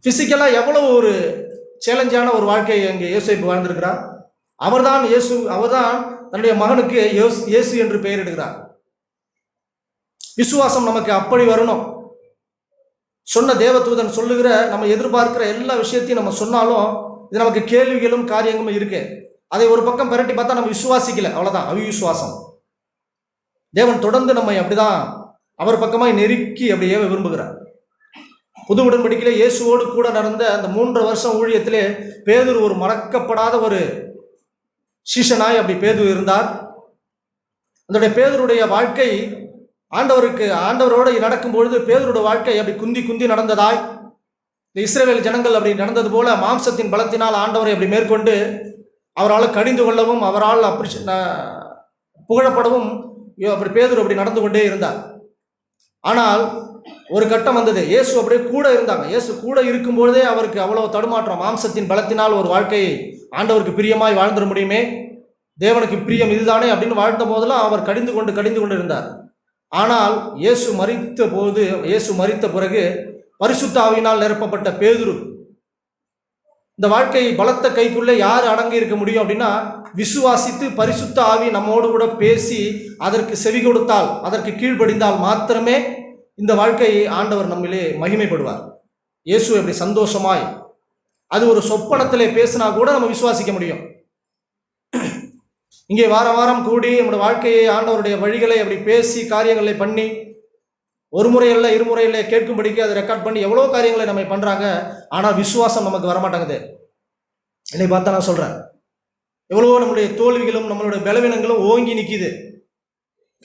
S2: பிசிக்கலா எவ்வளவு ஒரு சேலஞ்சான ஒரு வாழ்க்கையை அங்கே யோசேப்பு வாழ்ந்திருக்கிறார். அவர்தான் தன்னுடைய மகனுக்கு இயேசு என்று பெயரிடுகிறார். விசுவாசம் நமக்கு அப்படி வரணும். சொன்ன தேவதூதன் சொல்லுகிற, நம்ம எதிர்பார்க்கிற எல்லா விஷயத்தையும் நம்ம சொன்னாலும் இது நமக்கு கேள்விகளும் காரியங்களும் இருக்கு. அதை ஒரு பக்கம் பரட்டி பார்த்தா நம்ம விசுவாசிக்கல, அவ்வளவுதான் அவிசுவாசம். தேவன் தொடர்ந்து நம்மை அப்படிதான் அவர் பக்கமாய் நெருக்கி அப்படியே விரும்புகிறார். புது உடன்படிக்கையிலே இயேசுவோடு கூட நடந்த அந்த 3 வருஷம் ஊழியத்திலே பேதுரு ஒரு மறக்கப்படாத ஒரு சீஷனாய் அப்படி பேதுரு இருந்தார். அந்த பேதுருடைய வாழ்க்கை ஆண்டவரோடு நடக்கும் பொழுது பேதுருடைய வாழ்க்கை அப்படி குந்தி நடந்ததாய், இந்த இஸ்ரவேல் ஜனங்கள் அப்படி நடந்தது போல மாம்சத்தின் பலத்தினால் ஆண்டவரை அப்படி மேற்கொண்டு அவரால் கடிந்து கொள்ளவும் அவரால் அப்படி புகழப்படவும் அப்படி பேதுரு அப்படி நடந்து கொண்டே இருந்தார். ஆனால் ஒரு கட்டம் வந்தது, இயேசு அப்படியே கூட இருந்தாங்க. இயேசு கூட இருக்கும்பொழுதே அவருக்கு அவ்வளவு தடுமாற்றம். மாம்சத்தின் பலத்தினால் ஒரு வாழ்க்கையை ஆண்டவருக்கு பிரியமாய் வாழ்ந்துட முடியுமே, தேவனுக்கு பிரியம் இதுதானே அப்படின்னு வாழ்ந்த போதெல்லாம் அவர் கடிந்து கொண்டு இருந்தார். ஆனால் இயேசு மரித்த பிறகு பரிசுத்த ஆவியினால் நிரப்பப்பட்ட பேதுரு, இந்த வாழ்க்கை பலத்த கைக்குள்ளே யார் அடங்கி இருக்க முடியும் அப்படின்னா, விசுவாசித்து பரிசுத்த ஆவி நம்மோடு கூட பேசி அதற்கு செவி கொடுத்தால், அதற்கு கீழ்ப்படிந்தால் மாத்திரமே இந்த வாழ்க்கையை ஆண்டவர் நம்மிலே மகிமைப்படுவார். இயேசு எப்படி சந்தோஷமாய், அது ஒரு சொப்பனத்திலே பேசினா கூட நம்ம விசுவாசிக்க முடியும். இங்கே வாரம் கூடி நம்முடைய வாழ்க்கையை ஆண்டவருடைய வழிகளை அப்படி பேசி காரியங்களை பண்ணி, ஒரு முறையில் இருமுறையில் கேட்கும்படிக்கு அதை ரெக்கார்ட் பண்ணி எவ்வளோ காரியங்களை நம்ம பண்ணுறாங்க. ஆனால் விசுவாசம் நமக்கு வரமாட்டேங்குது. என்னை பார்த்தா நான் சொல்கிறேன், எவ்வளவோ நம்முடைய தோல்விகளும் நம்மளுடைய பலவீனங்களும் ஓங்கி நிற்கிது.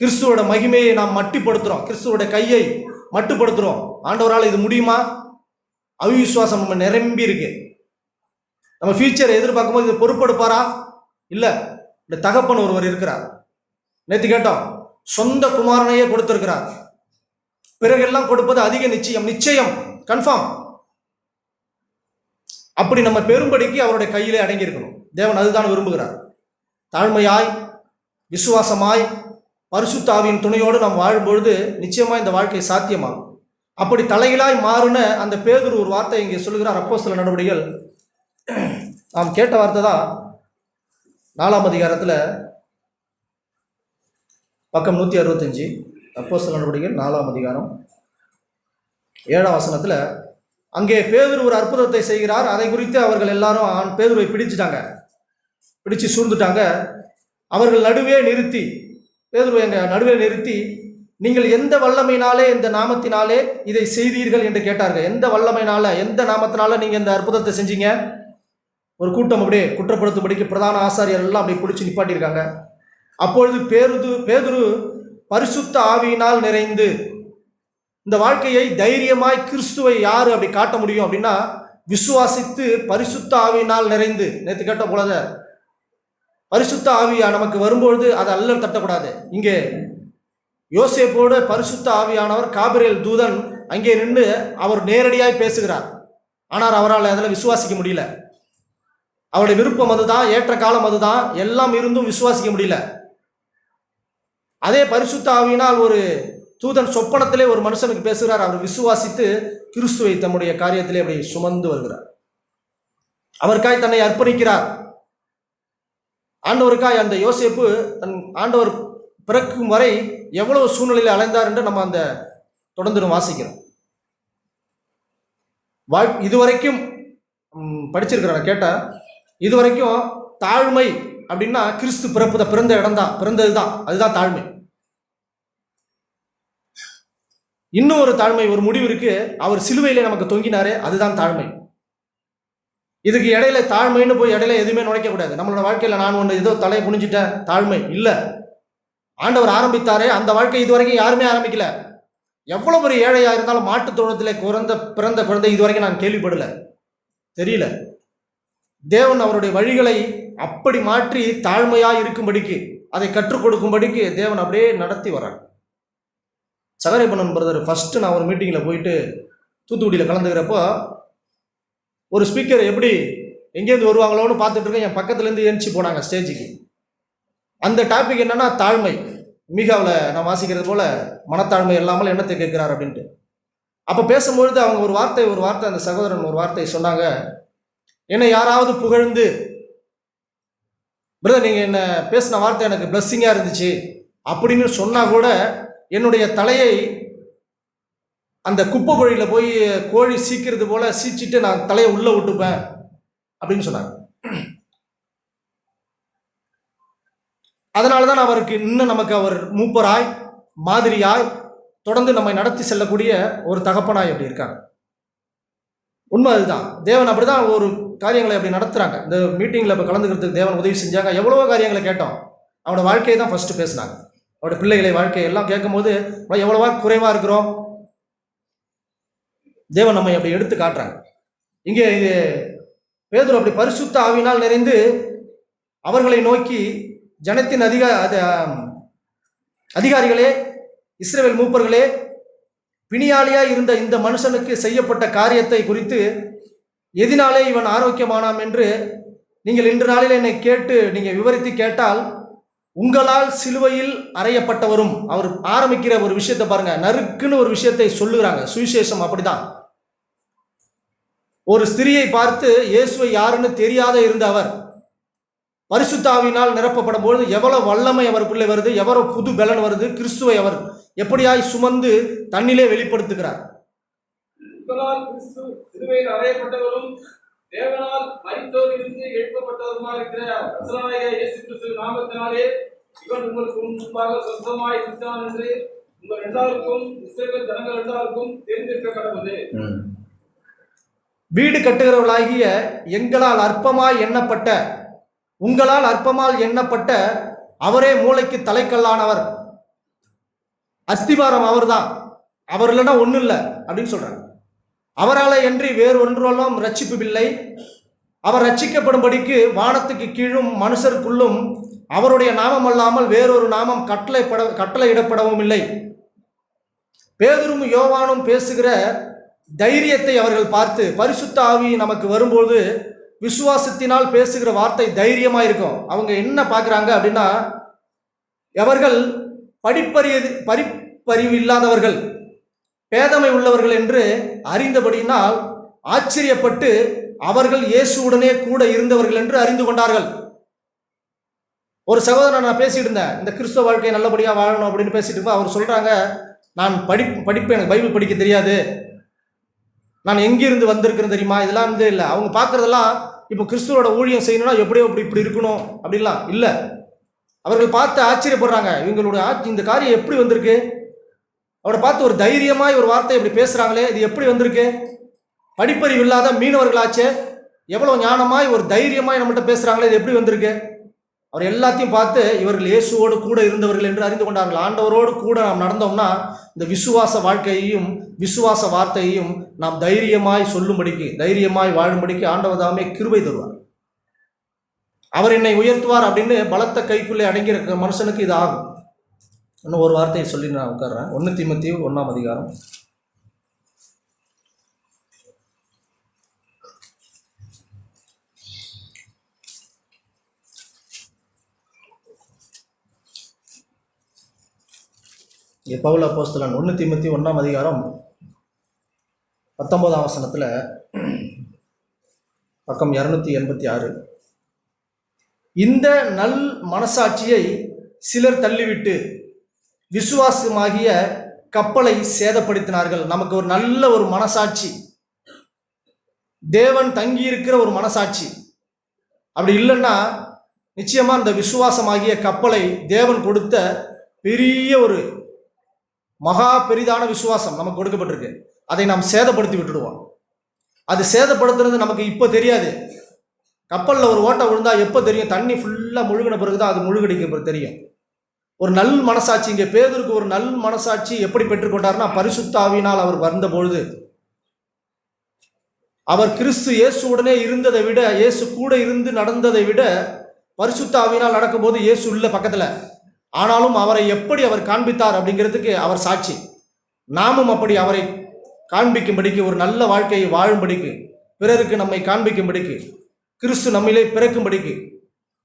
S2: கிறிஸ்துவோட மகிமையை நாம் மட்டுப்படுத்துகிறோம், கிறிஸ்துவோட கையை மட்டுப்படுத்துகிறோம். ஆண்டவரால் இது முடியுமா? அவிசுவாசம் நம்ம நிரம்பி இருக்கு. நம்ம ஃபியூச்சரை எதிர்பார்க்கும் போது இது பொறுப்பெடுப்பாரா? இல்லை. இந்த தகப்பன் ஒருவர் இருக்கிறார். நேற்று கேட்டோம், சொந்த குமாரனையே கொடுத்திருக்கிறார். பிறகெல்லாம் கொடுப்பது அதிக நிச்சயம், நிச்சயம், கன்ஃபார்ம். அப்படி நம்ம பெரும்படிக்கு அவருடைய கையிலே அடங்கி இருக்கணும். தேவன் அதுதான் விரும்புகிறார். தாழ்மையாய், விசுவாசமாய், பரிசுத்த ஆவியின் துணையோடு நாம் வாழும்பொழுது நிச்சயமா இந்த வாழ்க்கை சாத்தியமாகும். அப்படி தலைகளாய் மாறுன அந்த பேதுரு ஒரு வார்த்தை இங்கே சொல்லுகிறார். அப்போஸ்தலர் நடவடிக்கைகள் நாம் கேட்ட வார்த்தை தான். 4ஆம் அதிகாரத்தில் பக்கம் 165, அப்போஸ்தலர் நடவடிக்கைகள் 4ஆம் அதிகாரம் 7ஆம் வசனத்தில் அங்கே பேதுரு ஒரு அற்புதத்தை செய்கிறார். அதை குறித்து அவர்கள் எல்லாரும் பேதுருவை பிடிச்சு சூழ்ந்துட்டாங்க. அவர்கள் நடுவே நிறுத்தி, பேதுருவை நடுவே நிறுத்தி, நீங்கள் எந்த வல்லமையினாலே, இந்த நாமத்தினாலே இதை செய்தீர்கள் என்று கேட்டார்கள். எந்த வல்லமையினால, எந்த நாமத்தினால நீங்க இந்த அற்புதத்தை செஞ்சீங்க? ஒரு கூட்டம் அப்படியே குற்றப்படுத்தும்படிக்கு பிரதான ஆசாரியர் எல்லாம் அப்படி பிடிச்சி நிப்பாட்டியிருக்காங்க. அப்பொழுது பேதுரு பரிசுத்த ஆவியினால் நிறைந்து, இந்த வாழ்க்கையை தைரியமாய் கிறிஸ்துவை யாரு அப்படி காட்ட முடியும் அப்படின்னா, விசுவாசித்து பரிசுத்த ஆவியினால் நிறைந்து. நேற்று கேட்ட போலத பரிசுத்த ஆவியா நமக்கு வரும்பொழுது அதை அல்லல் தட்டக்கூடாது. இங்கே யோசேப்போடு பரிசுத்த ஆவியானவர் காபிரியேல் தூதன் அங்கே நின்று அவர் நேரடியாய் பேசுகிறார். ஆனால் அவரால் அதில் விசுவாசிக்க முடியல. அவருடைய விருப்பம் அதுதான், ஏற்ற காலம் அதுதான், எல்லாம் இருந்தும் விசுவாசிக்க முடியல. அதே பரிசுத்த ஆவியினால் ஒரு தூதன் சொப்பனத்திலே ஒரு மனுஷனுக்கு பேசுகிறார். அவர் விசுவாசித்து கிறிஸ்துவை தம்முடைய காரியத்திலே அப்படி சுமந்து வருகிறார். அவருக்காய் தன்னை அர்ப்பணிக்கிறார். ஆண்டவருக்காய் அந்த யோசேப்பு தன் ஆண்டவர் பிறக்கும் வரை எவ்வளவு சூழ்நிலையில் அலைந்தார் என்று நம்ம அந்த தொடர்ந்து வாசிக்கிறோம். இதுவரைக்கும் படிச்சிருக்கிறேன், கேட்டேன். இதுவரைக்கும் தாழ்மை அப்படின்னா கிறிஸ்து பிறந்த இடம் தான், பிறந்ததுதான், அதுதான் தாழ்மை. இன்னும் ஒரு தாழ்மை, ஒரு முடிவு இருக்கு. அவர் சிலுவையிலே நமக்கு தொங்கினாரே, அதுதான் தாழ்மை. இதுக்கு இடையில தாழ்மைன்னு போய் இடையில எதுவுமே நுழைக்க கூடாது. நம்மளோட வாழ்க்கையில நான் ஒன்று ஏதோ தலையை குனிஞ்சிட்டேன், தாழ்மை இல்லை. ஆண்டவர் ஆரம்பித்தாரே அந்த வாழ்க்கை இதுவரைக்கும் யாருமே ஆரம்பிக்கல. எவ்வளவு ஒரு ஏழையா இருந்தாலும் மாட்டு தோட்டத்திலே பிறந்த குழந்தை இதுவரைக்கும் நான் கேள்விப்படல, தெரியல. தேவன் அவருடைய வழிகளை அப்படி மாற்றி தாழ்மையாய் இருக்கும்படிக்கு, அதை கற்றுக் கொடுக்கும்படிக்கு தேவன் அப்படியே நடத்தி வர்றார். சகரேபனன் பிரதர் ஃபர்ஸ்ட் நான் ஒரு மீட்டிங்கில் போயிட்டு தூத்துக்குடியில் கலந்துக்கிறப்போ ஒரு ஸ்பீக்கர் எப்படி எங்கேருந்து வருவாங்களோன்னு பார்த்துட்டு இருக்கேன். என் பக்கத்துலேருந்து எழுந்துச்சு போனாங்க ஸ்டேஜுக்கு. அந்த டாபிக் என்னன்னா தாழ்மை. மீகாவில் நான் வாசிக்கிறது போல மனத்தாழ்மை இல்லாமல் என்னத்தை கேட்கிறார் அப்படின்ட்டு. அப்போ பேசும்பொழுது அவங்க ஒரு வார்த்தை அந்த சகோதரன் ஒரு வார்த்தை சொன்னாங்க. என்னை யாராவது புகழ்ந்து, பிரதர் நீங்கள் என்ன பேசின வார்த்தை எனக்கு பிளஸ்ஸிங்காக இருந்துச்சு அப்படின்னு சொன்னா கூட என்னுடைய தலையை அந்த குப்பை கோழியில் போய் கோழி சீக்கிறது போல சீச்சிட்டு நான் தலையை உள்ள விட்டுப்பேன் அப்படின்னு சொன்னாங்க. அதனால தான் அவருக்கு இன்னும் நமக்கு அவர் மூப்பராய், மாதிரியாய், தொடர்ந்து நம்மை நடத்தி செல்லக்கூடிய ஒரு தகப்பனாய் அப்படி இருக்காங்க. உண்மை அதுதான். தேவன் அப்படிதான் ஒரு காரியங்களை அப்படி நடத்துறாங்க. இந்த மீட்டிங்கில் இப்போ கலந்துக்கிறதுக்கு தேவன் உதவி செஞ்சாங்க. எவ்வளவோ காரியங்களை கேட்டோம். அவனோட வாழ்க்கையை தான் ஃபர்ஸ்ட் பேசினாங்க. அவருடைய பிள்ளைகளை வாழ்க்கையெல்லாம் கேட்கும் போது எவ்வளவா குறைவா இருக்கிறோம், தேவன் நம்மை அப்படி எடுத்து காட்டுறாங்க. இங்கே பேதுரு அப்படி பரிசுத்த ஆவியினால் நிறைந்து அவர்களை நோக்கி, ஜனத்தின் அதிகாரிகளே, இஸ்ரவேல் மூப்பர்களே, பிணியாளியா இருந்த இந்த மனுஷனுக்கு செய்யப்பட்ட காரியத்தை குறித்து எதினாலே இவன் ஆரோக்கியமானாம் என்று நீங்கள் இன்று நாளில் என்னை கேட்டு நீங்க விவரித்து கேட்டால், உங்களால் சிலுவையில் அறையப்பட்டவரும், அவர் ஆரம்பிக்கிற ஒரு விஷயத்தை பாருங்க, நறுக்குன்னு ஒரு விஷயத்தை சொல்லுகிறாங்க. சுவிசேஷம் அப்படிதான். ஒரு ஸ்திரியை பார்த்து இயேசுவை யாருன்னு தெரியாத இருந்த அவர் பரிசுத்த ஆவியினால் நிரப்பப்படும் பொழுது எவ்வளவு வல்லமை அவருக்குள்ளே வருது, எவ்வளவு புது பலன் வருது. கிறிஸ்துவை அவர் எப்படியாய் சுமந்து தன்னிலே வெளிப்படுத்துகிறார்.
S3: சிலுவையில் அறையப்பட்டவரும் தேவனால் மரித்தோரிலிருந்து எழுப்பப்பட்டவருமா இருக்கிற கர்த்தராகிய இயேசு கிறிஸ்துவின் நாமத்தினாலே இவன் உங்களுக்கு முன்பாக சொந்தமாய் இருக்கிறான் என்று உங்கள் எல்லாருக்கும், இஸ்ரவேல் ஜனங்கள் எல்லாருக்கும் தெரிந்திருக்க கடவுது.
S2: வீடு கட்டுகிறவர்களாகிய எங்களால் அற்பமாய் எண்ணப்பட்ட, உங்களால் அற்பமால் எண்ணப்பட்ட அவரே மூளைக்கு தலைக்கல்லானவர். அஸ்திவாரம் அவர் தான், அவர் இல்லைன்னா ஒன்றும் இல்லை அப்படின்னு சொல்றாங்க. அவரால் என்று வேறு ஒன்றெல்லாம் ரட்சிப்பு இல்லை. அவர் ரட்சிக்கப்படும்படிக்கு வானத்துக்கு கீழும் மனுஷருக்குள்ளும் அவருடைய நாமம் அல்லாமல் வேறொரு நாமம் கட்டளையிடப்படவும் இல்லை. பேதுரும் யோவானும் பேசுகிற தைரியத்தை அவர்கள் பார்த்து, பரிசுத்த ஆவி நமக்கு வரும்போது விசுவாசத்தினால் பேசுகிற வார்த்தை தைரியமாக இருக்கும். அவங்க என்ன பார்க்குறாங்க அப்படின்னா, அவர்கள் படிப்பறிவு இல்லாதவர்கள், பேதமை உள்ளவர்கள் என்று அறிந்தபடியினால் ஆச்சரியப்பட்டு அவர்கள் இயேசுவுடனே கூட இருந்தவர்கள் என்று அறிந்து கொண்டார்கள். ஒரு சகோதரன் நான் பேசிட்டு இருந்தேன், இந்த கிறிஸ்தவ வாழ்க்கையை நல்லபடியாக வாழணும் அப்படின்னு பேசிட்டு இருப்பேன். அவர் சொல்கிறாங்க, நான் படிப்பேன், எனக்கு பைபிள் படிக்க தெரியாது, நான் எங்கிருந்து வந்திருக்கிறேன் தெரியுமா, இதெல்லாம் வந்து இல்லை. அவங்க பார்க்குறதெல்லாம் இப்போ கிறிஸ்துவோட ஊழியம் செய்யணும்னா எப்படியோ இப்படி இருக்கணும் அப்படிலாம் இல்லை. அவர்கள் பார்த்து ஆச்சரியப்படுறாங்க, இவங்களோட இந்த காரியம் எப்படி வந்திருக்கு, அவரை பார்த்து ஒரு தைரியமாய் ஒரு வார்த்தை இப்படி பேசுகிறாங்களே, இது எப்படி வந்திருக்கு, படிப்பறிவு இல்லாத மீனவர்களாச்சே எவ்வளோ ஞானமாய் ஒரு தைரியமாய் நம்மகிட்ட பேசுகிறாங்களே, இது எப்படி வந்திருக்கு. அவர் எல்லாத்தையும் பார்த்து இவர்கள் இயேசுவோடு கூட இருந்தவர்கள் என்று அறிந்து கொண்டார்கள். ஆண்டவரோடு கூட நாம் நடந்தோம்னா இந்த விசுவாச வாழ்க்கையையும் விசுவாச வார்த்தையையும் நாம் தைரியமாய் சொல்லும்படிக்கு, தைரியமாய் வாழும்படிக்கு ஆண்டவர் தாமே கிருபை தருவார். அவர் என்னை உயர்த்துவார் அப்படின்னு பலத்த கைக்குள்ளே அடங்கியிருக்கிற மனுஷனுக்கு இது ஆகும். இன்னும் ஒரு வார்த்தையை சொல்லி நான் உட்கார்றேன். 1 தீமோத்தேயு 1ஆம் அதிகாரம் 1 தீமோத்தேயு 1ஆம் அதிகாரம் 19ஆம் வசனத்தில் பக்கம் 286, இந்த நல் மனசாட்சியை சிலர் தள்ளிவிட்டு விசுவாசமாகிய கப்பலை சேதப்படுத்தினார்கள். நமக்கு ஒரு நல்ல ஒரு மனசாட்சி, தேவன் தங்கி இருக்கிற ஒரு மனசாட்சி அப்படி இல்லைன்னா நிச்சயமா இந்த விசுவாசமாகிய கப்பலை தேவன் கொடுத்த பெரிய ஒரு மகா பெரிதான விசுவாசம் நமக்கு கொடுக்கப்பட்டிருக்கு, அதை நாம் சேதப்படுத்தி விட்டுடுவோம். அது சேதப்படுத்துறது நமக்கு இப்போ தெரியாது. கப்பலில் ஒரு ஓட்டை விழுந்தா எப்போ தெரியும், தண்ணி ஃபுல்லாக முழுகின பிறகு தான் அது முழுகடிக்க தெரியும். ஒரு நல் மனசாட்சி, இங்கே பேதுருக்கு ஒரு நல் மனசாட்சி எப்படி பெற்றுக்கொண்டார்னா, பரிசுத்த ஆவியினால் அவர் வந்தபொழுது அவர் கிறிஸ்து இயேசுவுடனே இருந்ததை விட, இயேசு கூட இருந்து நடந்ததை விட, பரிசுத்த ஆவியினால் நடக்கும்போது இயேசு இல்லை பக்கத்தில், ஆனாலும் அவரை எப்படி அவர் காண்பித்தார் அப்படிங்கிறதுக்கு அவர் சாட்சி. நாமும் அப்படி அவரை காண்பிக்கும்படிக்கு, ஒரு நல்ல வாழ்க்கையை வாழும்படிக்கு, பிறருக்கு நம்மை காண்பிக்கும்படிக்கு, கிறிஸ்து நம்மிலே பிறக்கும்படிக்கு,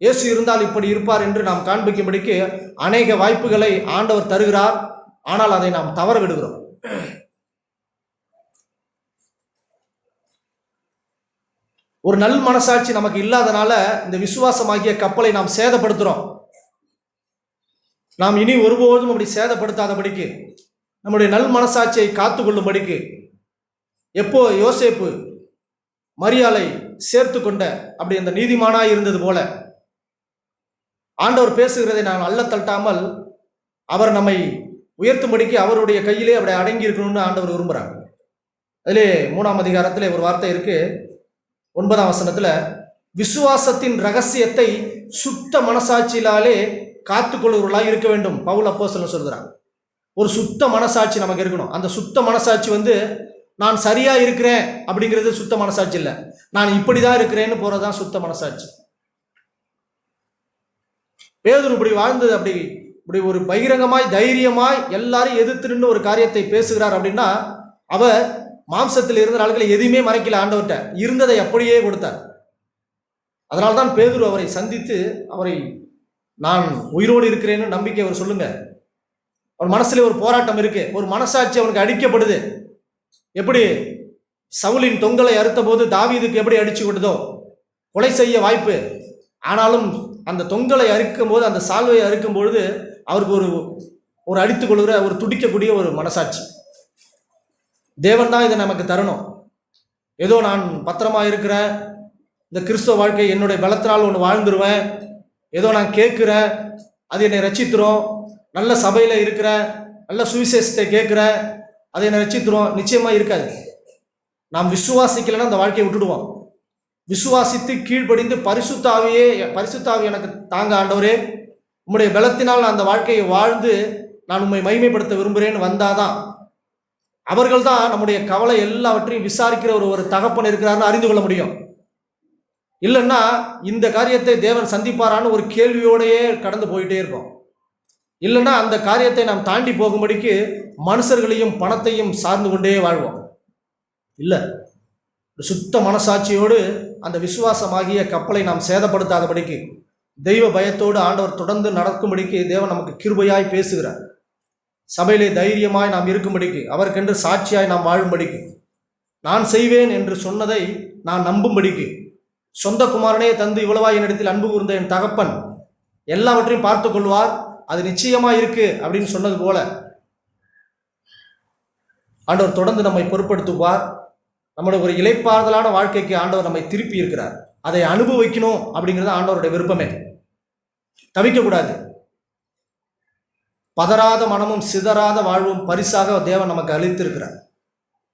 S2: இயேசு இருந்தால் இப்படி இருப்பார் என்று நாம் காண்பிக்கும்படிக்கு அநேக வாய்ப்புகளை ஆண்டவர் தருகிறார். ஆனால் அதை நாம் தவற விடுகிறோம். ஒரு நல் மனசாட்சி நமக்கு இல்லாதனால இந்த விசுவாசமாகிய கப்பலை நாம் சேதப்படுத்துகிறோம். நாம் இனி ஒருபோதும் அப்படி சேதப்படுத்தாதபடிக்கு, நம்முடைய நல் மனசாட்சியை காத்து கொள்ளும்படிக்கு, எப்போ யோசேப்பு மரியாளை சேர்த்து கொண்ட அப்படி அந்த நீதிமானாய் இருந்தது போல ஆண்டவர் பேசுகிறதை நான் அல்ல தட்டாமல் அவர் நம்மை உயர்த்தும்படிக்கு அவருடைய கையிலே அப்படி அடங்கி இருக்கணும்னு ஆண்டவர் விரும்புகிறார். அதிலே 3ஆம் அதிகாரத்தில் ஒரு வார்த்தை இருக்கு, 9ஆம் வசனத்தில், விசுவாசத்தின் ரகசியத்தை சுத்த மனசாட்சியிலாலே காத்துக்கொள்ளுவர்களாக இருக்க வேண்டும் பவுல் அப்போஸ்தலன் சொல்கிறார். ஒரு சுத்த மனசாட்சி நமக்கு இருக்கணும். அந்த சுத்த மனசாட்சி நான் சரியா இருக்கிறேன் அப்படிங்கிறது சுத்த மனசாட்சி இல்லை, நான் இப்படிதான் இருக்கிறேன்னு போறதுதான் சுத்த மனசாட்சி. பேதுரு இப்படி வாழ்ந்தது, இப்படி ஒரு பகிரங்கமாய் தைரியமாய் எல்லாரையும் எதிர்த்துன்னு ஒரு காரியத்தை பேசுகிறார் அப்படின்னா, அவர் மாம்சத்தில் இருந்த நாட்களை எதையுமே மறைக்கல, ஆண்டவர்கிட்ட இருந்ததை அப்படியே கொடுத்தார். அதனால்தான் பேதுரு அவரை சந்தித்து அவரை நான் உயிரோடு இருக்கிறேன்னு நம்பிக்கை அவர் சொல்லுங்க. அவன் மனசுல ஒரு போராட்டம் இருக்கு, ஒரு மனசாட்சி அவனுக்கு அடிக்கப்படுது. எப்படி சவுலின் தொங்கலை அறுத்த போது தாவீதுக்கு எப்படி அடிச்சு விட்டதோ, கொலை செய்ய வாய்ப்பு, ஆனாலும் அந்த தொங்கலை அறுக்கும் போது, அந்த சால்வையை அறுக்கும் பொழுது அவருக்கு ஒரு அடித்துக் கொள்கிற ஒரு துடிக்கக்கூடிய ஒரு மனசாட்சி. தேவன் தான் இதை நமக்கு தரணும். ஏதோ நான் பத்திரமா இருக்கிறேன், இந்த கிறிஸ்தவ வாழ்க்கை என்னுடைய பலத்தினால் ஒன்று வாழ்ந்துருவேன், ஏதோ நான் கேட்குறேன் அது என்னை ரட்சித்துரும், நல்ல சபையில் இருக்கிறேன், நல்ல சுவிசேஷத்தை கேட்குறேன் அது என்னை ரட்சித்துரும், நிச்சயமாக இருக்காது. நாம் விசுவாசிக்கலைன்னா அந்த வாழ்க்கையை விட்டுடுவோம். விசுவாசித்து கீழ்ப்படிந்து பரிசுத்த ஆவி எனக்கு தாங்க ஆண்டவரே, உம்முடைய பலத்தினால் நான் அந்த வாழ்க்கையை வாழ்ந்து நான் உம்மை மகிமைப்படுத்த விரும்புகிறேன்னு வந்தாதான், அவர்கள் தான் நம்முடைய கவலை எல்லாவற்றையும் விசாரிக்கிற ஒரு தகப்பன் இருக்கிறாருன்னு அறிந்து கொள்ள முடியும். இல்லைன்னா இந்த காரியத்தை தேவன் சந்திப்பாரான்னு ஒரு கேள்வியோடையே கடந்து போயிட்டே இருப்போம். இல்லைன்னா அந்த காரியத்தை நாம் தாண்டி போகும்படிக்கு மனுஷர்களையும் பணத்தையும் சார்ந்து கொண்டே வாழ்வோம். இல்லை, சுத்த மனசாட்சியோடு அந்த விசுவாசமாகிய கப்பலை நாம் சேதப்படுத்தாதபடிக்கு தெய்வ பயத்தோடு ஆண்டவர் தொடர்ந்து நடக்கும்படிக்கு தேவன் நமக்கு கிருபையாய் பேசுகிறார். சபையிலே தைரியமாய் நாம் இருக்கும்படிக்கு, அவருக்கென்று சாட்சியாய் நாம் வாழும்படிக்கு, நான் செய்வேன் என்று சொன்னதை நான் நம்பும்படிக்கு, சொந்த குமாரனே தந்து இவ்வளவாய் என்னிடத்தில் அன்பு கூர்ந்த என் தகப்பன் எல்லாவற்றையும் பார்த்து கொள்வார், அது நிச்சயமா இருக்கு அப்படின்னு சொன்னது போல ஆண்டவர் தொடர்ந்து நம்மை பொறுப்படுத்துவார். நம்முடைய ஒரு இளைப்பாறுதலான வாழ்க்கைக்கு ஆண்டவர் நம்மை திருப்பி இருக்கிறார். அதை அனுபவிக்கணும் அப்படிங்கிறது ஆண்டவருடைய விருப்பமே. தவிக்கக்கூடாது. பதறாத மனமும் சிதறாத வாழ்வும் பரிசாக தேவன் நமக்கு அளித்திருக்கிறார்.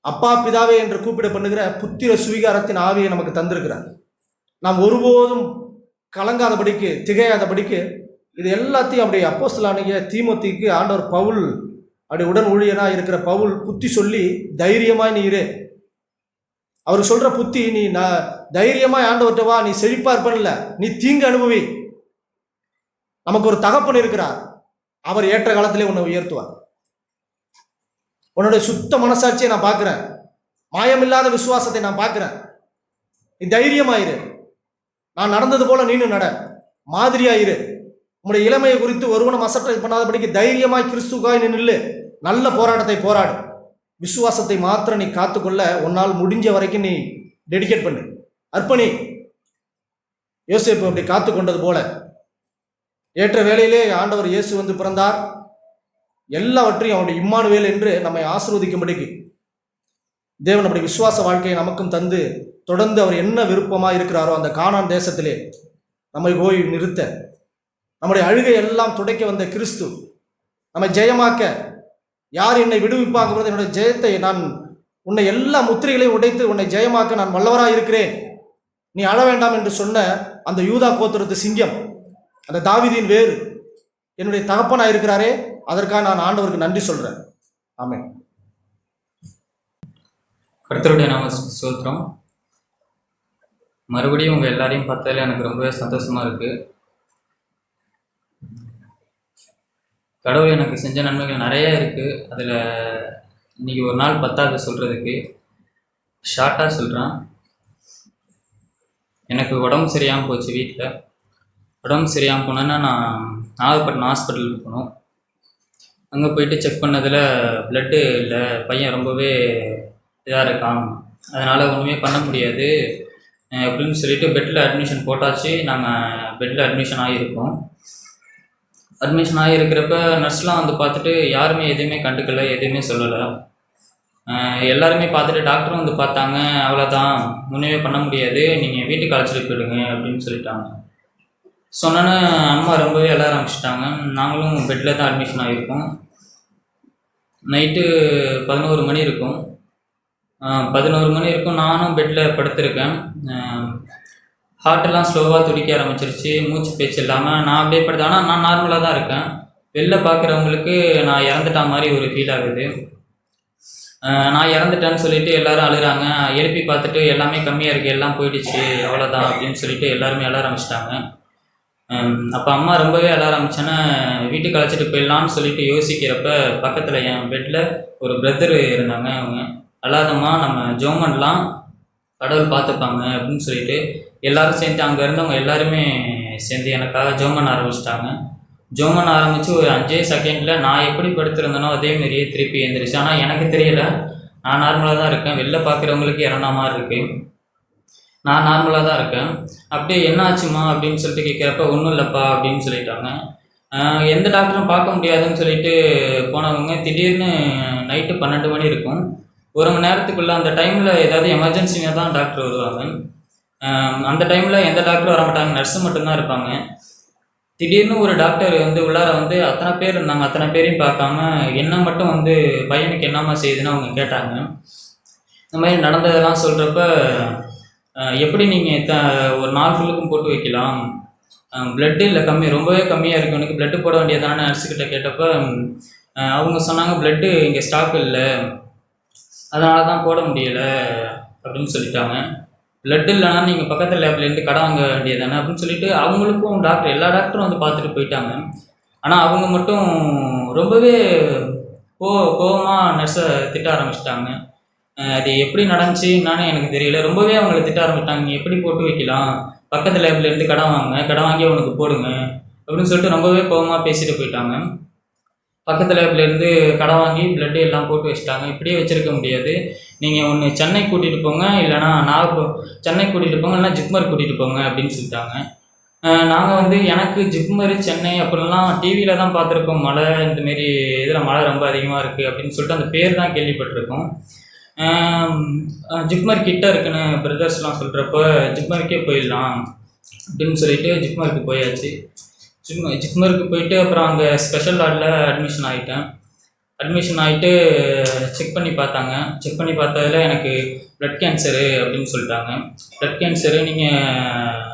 S2: அப்பா பிதாவே என்று கூப்பிட பண்ணுகிற புத்திர சுவீகாரத்தின் ஆவியை நமக்கு தந்திருக்கிறார். நாம் ஒருபோதும் கலங்காதபடிக்கு, திகையாதபடிக்கு இது எல்லாத்தையும் அப்படி அப்போஸ்தலனாகிய தீமோத்தேயுக்கு ஆண்டவர் பவுல், அப்படி உடன் ஊழியனாக இருக்கிற பவுல் புத்தி சொல்லி தைரியமாய் நீ இரு. அவர் சொல்ற புத்தி, நீ தைரியமாய் ஆண்டவர்கிட்ட வா, நீ செழிப்பா இருப்பன்ல, நீ தீங்கு அனுபவி. நமக்கு ஒரு தகப்பன் இருக்கிறார், அவர் ஏற்ற காலத்திலே உன்னை உயர்த்துவார். உன்னுடைய சுத்த மனசாட்சியை நான் பார்க்கிறேன், மாயமில்லாத விசுவாசத்தை நான் பார்க்கிறேன். நீ தைரியமாயிரு, நான் நடந்தது போல நீனு நட, மாதிரியாயிரு. உன்னுடைய இளமையை குறித்து ஒருவனும் அசட்டை பண்ணாதபடிக்கு தைரியமாய் கிறிஸ்துக்காய் நீ நில்லு. நல்ல போராட்டத்தை போராடு. விசுவாசத்தை மாத்திரம் நீ காத்துக்கொள்ள உன்னால் முடிஞ்ச வரைக்கும் நீ டெடிகேட் பண்ணு, அர்ப்பணி. யோசேப்பு அப்படி காத்து கொண்டது போல ஏற்ற வேளையிலே ஆண்டவர் இயேசு வந்து பிறந்தார். எல்லாவற்றையும் அவருடைய இம்மானுவேல் என்று நம்மை ஆசீர்வதிக்கும்படிக்கு தேவன் அப்படி விசுவாச வாழ்க்கையை நமக்கும் தந்து தொடர்ந்து அவர் என்ன விருப்பமாக இருக்கிறாரோ அந்த கானான் தேசத்திலே நம்மை போய் நிறுத்த, நம்முடைய அழுகை எல்லாம் துடைக்க வந்த கிறிஸ்து நம்மை ஜெயமாக்க, யார் என்னை விடுவிப்பாங்கிறது என்னுடைய ஜெயத்தை, நான் உன்னை எல்லா முத்திரைகளையும் உடைத்து உன்னை ஜெயமாக்க நான் வல்லவராக இருக்கிறேன், நீ அழ வேண்டாம் என்று சொன்ன அந்த யூதா கோத்திரத்து சிங்கம், அந்த தாவீதின் வேறு என்னுடைய தகப்பனாக இருக்கிறாரே, அதற்காக நான் ஆண்டவருக்கு நன்றி சொல்றேன். ஆமென்.
S4: கர்த்தருடைய நாம ஸ்தோத்திரம். மறுபடியும் உங்கள் எல்லாரையும் பார்த்ததில் எனக்கு ரொம்பவே சந்தோஷமாக இருக்குது. கடவுள் எனக்கு செஞ்ச நன்மைகள் நிறைய இருக்குது. அதில் இன்றைக்கி ஒரு நாள் பத்தாவது சொல்கிறதுக்கு ஷார்ட்டாக சொல்கிறேன். எனக்கு உடம்பு சரியாமல் போச்சு. வீட்டில் உடம்பு சரியாமல் போனேன்னா நான் நாகப்பட்டினம் ஹாஸ்பிட்டலுக்கு போனோம். அங்கே போயிட்டு செக் பண்ணதில் ப்ளட்டு இல்லை, பையன் ரொம்பவே இதாக இருக்கான், அதனால் ஒன்றுமே பண்ண முடியாது அப்படின்னு சொல்லிட்டு பெட்டில் அட்மிஷன் போட்டாச்சு. நாங்கள் பெட்டில் அட்மிஷன் ஆகியிருக்கோம். அட்மிஷன் ஆகியிருக்கிறப்ப நர்ஸ்லாம் வந்து பார்த்துட்டு யாருமே எதுவுமே கண்டுக்கலை, எதுவுமே சொல்லலை. எல்லாருமே பார்த்துட்டு டாக்டரும் வந்து பார்த்தாங்க, அவ்வளோதான், ஒன்றுமே பண்ண முடியாது, நீங்கள் வீட்டுக்கு அழைச்சிட்டு போயிடுங்க அப்படின்னு சொல்லிட்டாங்க. சொன்னோன்னே அம்மா ரொம்பவே எழ ஆரம்பிச்சிட்டாங்க. நாங்களும் பெட்டில் தான் அட்மிஷன் ஆகியிருக்கோம். நைட்டு 11 மணி இருக்கும். 11 மணி இருக்கும். நானும் பெட்டில் படுத்திருக்கேன். ஹார்ட்டெல்லாம் ஸ்லோவாக துடிக்க ஆரம்பிச்சிருச்சு, மூச்சு பேச்சு இல்லாமல். நான் அப்படியே படுத்து, ஆனால் நான் நார்மலாக தான் இருக்கேன். வெளில பார்க்குறவங்களுக்கு நான் இறந்துட்டா மாதிரி ஒரு ஃபீல் ஆகுது. நான் இறந்துட்டேன்னு சொல்லிட்டு எல்லாரும் அழுகிறாங்க. எழுப்பி பார்த்துட்டு எல்லாமே கம்மியாக இருக்குது, எல்லாம் போயிடுச்சு, அவ்வளோதான் அப்படின்னு சொல்லிட்டு எல்லாருமே அழ ஆரம்பிச்சிட்டாங்க. அப்போ அம்மா ரொம்பவே அழ ஆரம்பிச்சோன்னே வீட்டுக்கு அழைச்சிட்டு போயிடலான்னு சொல்லிட்டு யோசிக்கிறப்ப பக்கத்தில் என் பெட்டில் ஒரு பிரதர் இருந்தாங்க. அவங்க, அழாதம்மா, நம்ம ஜெபம் பண்ணலாம், கடவுள் பார்த்துப்பாங்க அப்படின்னு சொல்லிட்டு எல்லாரும் சேர்ந்து, அங்கே இருந்தவங்க எல்லாருமே சேர்ந்து எனக்காக ஜெபம் பண்ண ஆரம்பிச்சிட்டாங்க. ஜெபம் பண்ண ஆரம்பித்து ஒரு 5 செகண்டில் நான் எப்படி படுத்திருந்தேனோ அதேமாரியே திருப்பி எழுந்திரிச்சு. ஆனால் எனக்கு தெரியலை, நான் நார்மலாக தான் இருக்கேன். வெளில பார்க்குறவங்களுக்கு இறந்த மாதிரி இருக்குது, நான் நார்மலாக தான் இருக்கேன். அப்படியே என்ன ஆச்சுமா அப்படின்னு சொல்லிட்டு கேட்குறப்ப ஒன்றும் இல்லைப்பா அப்படின்னு சொல்லிட்டாங்க. எந்த டாக்டரும் பார்க்க முடியாதுன்னு சொல்லிட்டு போனவங்க திடீர்னு நைட்டு 12 மணி இருக்கும். 1 மணி நேரத்துக்குள்ளே அந்த டைமில் ஏதாவது எமர்ஜென்சியாக தான் டாக்டர் வருவாங்க. அந்த டைமில் எந்த டாக்டரும் வர மாட்டாங்க, நர்ஸு மட்டும்தான் இருப்பாங்க. திடீர்னு ஒரு டாக்டர் வந்து உள்ளார வந்து அத்தனை பேர் இருந்தாங்க. அத்தனை பேரையும் பார்க்காம என்ன மட்டும் வந்து பையனுக்கு என்னம்மா செய்யுதுன்னு அவங்க கேட்டாங்க. இந்த மாதிரி நடந்ததெல்லாம் சொல்கிறப்ப, எப்படி நீங்கள் ஒரு நாள் ஃபுல்லுக்கும் போட்டு வைக்கலாம், ப்ளட்டு இல்லை கம்மி, ரொம்பவே கம்மியாக இருக்குது, உனக்கு ப்ளட்டு போட வேண்டியதான நர்ஸுக்கிட்ட கேட்டப்ப அவங்க சொன்னாங்க, ப்ளட்டு இங்கே ஸ்டாக் இல்லை, அதனால தான் போட முடியலை அப்படின்னு சொல்லிட்டாங்க. பிளட் இல்லைனா நீங்கள் பக்கத்தில் லேப்லேருந்து கடை வாங்க வேண்டியது தானே அப்படின்னு சொல்லிட்டு அவங்களுக்கும் டாக்டர் எல்லா டாக்டரும் வந்து பார்த்துட்டு போயிட்டாங்க. ஆனால் அவங்க மட்டும் ரொம்பவே கோவமாக நர்ஸை திட்ட ஆரம்பிச்சிட்டாங்க. அது எப்படி நடந்துச்சு என்னன்னு எனக்கு தெரியல. ரொம்பவே அவங்கள திட்ட ஆரம்பிச்சிட்டாங்க. நீ எப்படி போட்டு வைக்கலாம், பக்கத்து லேப்லேருந்து கடன் வாங்க, கடன் வாங்கி அவனுக்கு போடுங்க அப்படின்னு சொல்லிட்டு ரொம்பவே கோவமாக பேசிட்டு போயிட்டாங்க. பக்கத்து லேப்லேருந்து கடன் வாங்கி பிளட்டு எல்லாம் போட்டு வச்சுட்டாங்க. இப்படியே வச்சுருக்க முடியாது, நீங்கள் ஒன்று சென்னை கூட்டிகிட்டு போங்க, இல்லைனா சென்னை கூட்டிகிட்டு போங்க, இல்லைனா ஜிப்மர் கூட்டிகிட்டு போங்க அப்படின்னு சொல்லிட்டாங்க. நாங்கள் வந்து எனக்கு ஜிப்மர் சென்னை அப்படிலாம் டிவியில் தான் பார்த்துருக்கோம். மழை இந்தமாரி இதில் மழை ரொம்ப அதிகமாக இருக்குது அப்படின்னு சொல்லிட்டு அந்த பேர் தான் கேள்விப்பட்டிருக்கோம். ஜிப்மர் கிட்ட இருக்குன்னு பிரதர்ஸ்லாம் சொல்கிறப்ப ஜிப்மருக்கே போயிடலாம் அப்படின்னு சொல்லிட்டு ஜிப்மருக்கு போயாச்சு. ஜிப்மருக்கு போயிட்டு அப்புறம் அங்கே ஸ்பெஷல் வார்டில் அட்மிஷன் ஆகிட்டு செக் பண்ணி பார்த்தாங்க. செக் பண்ணி பார்த்ததில் எனக்கு ப்ளட் கேன்சரு அப்படின்னு சொல்லிட்டாங்க. ப்ளட் கேன்சரு, நீங்கள்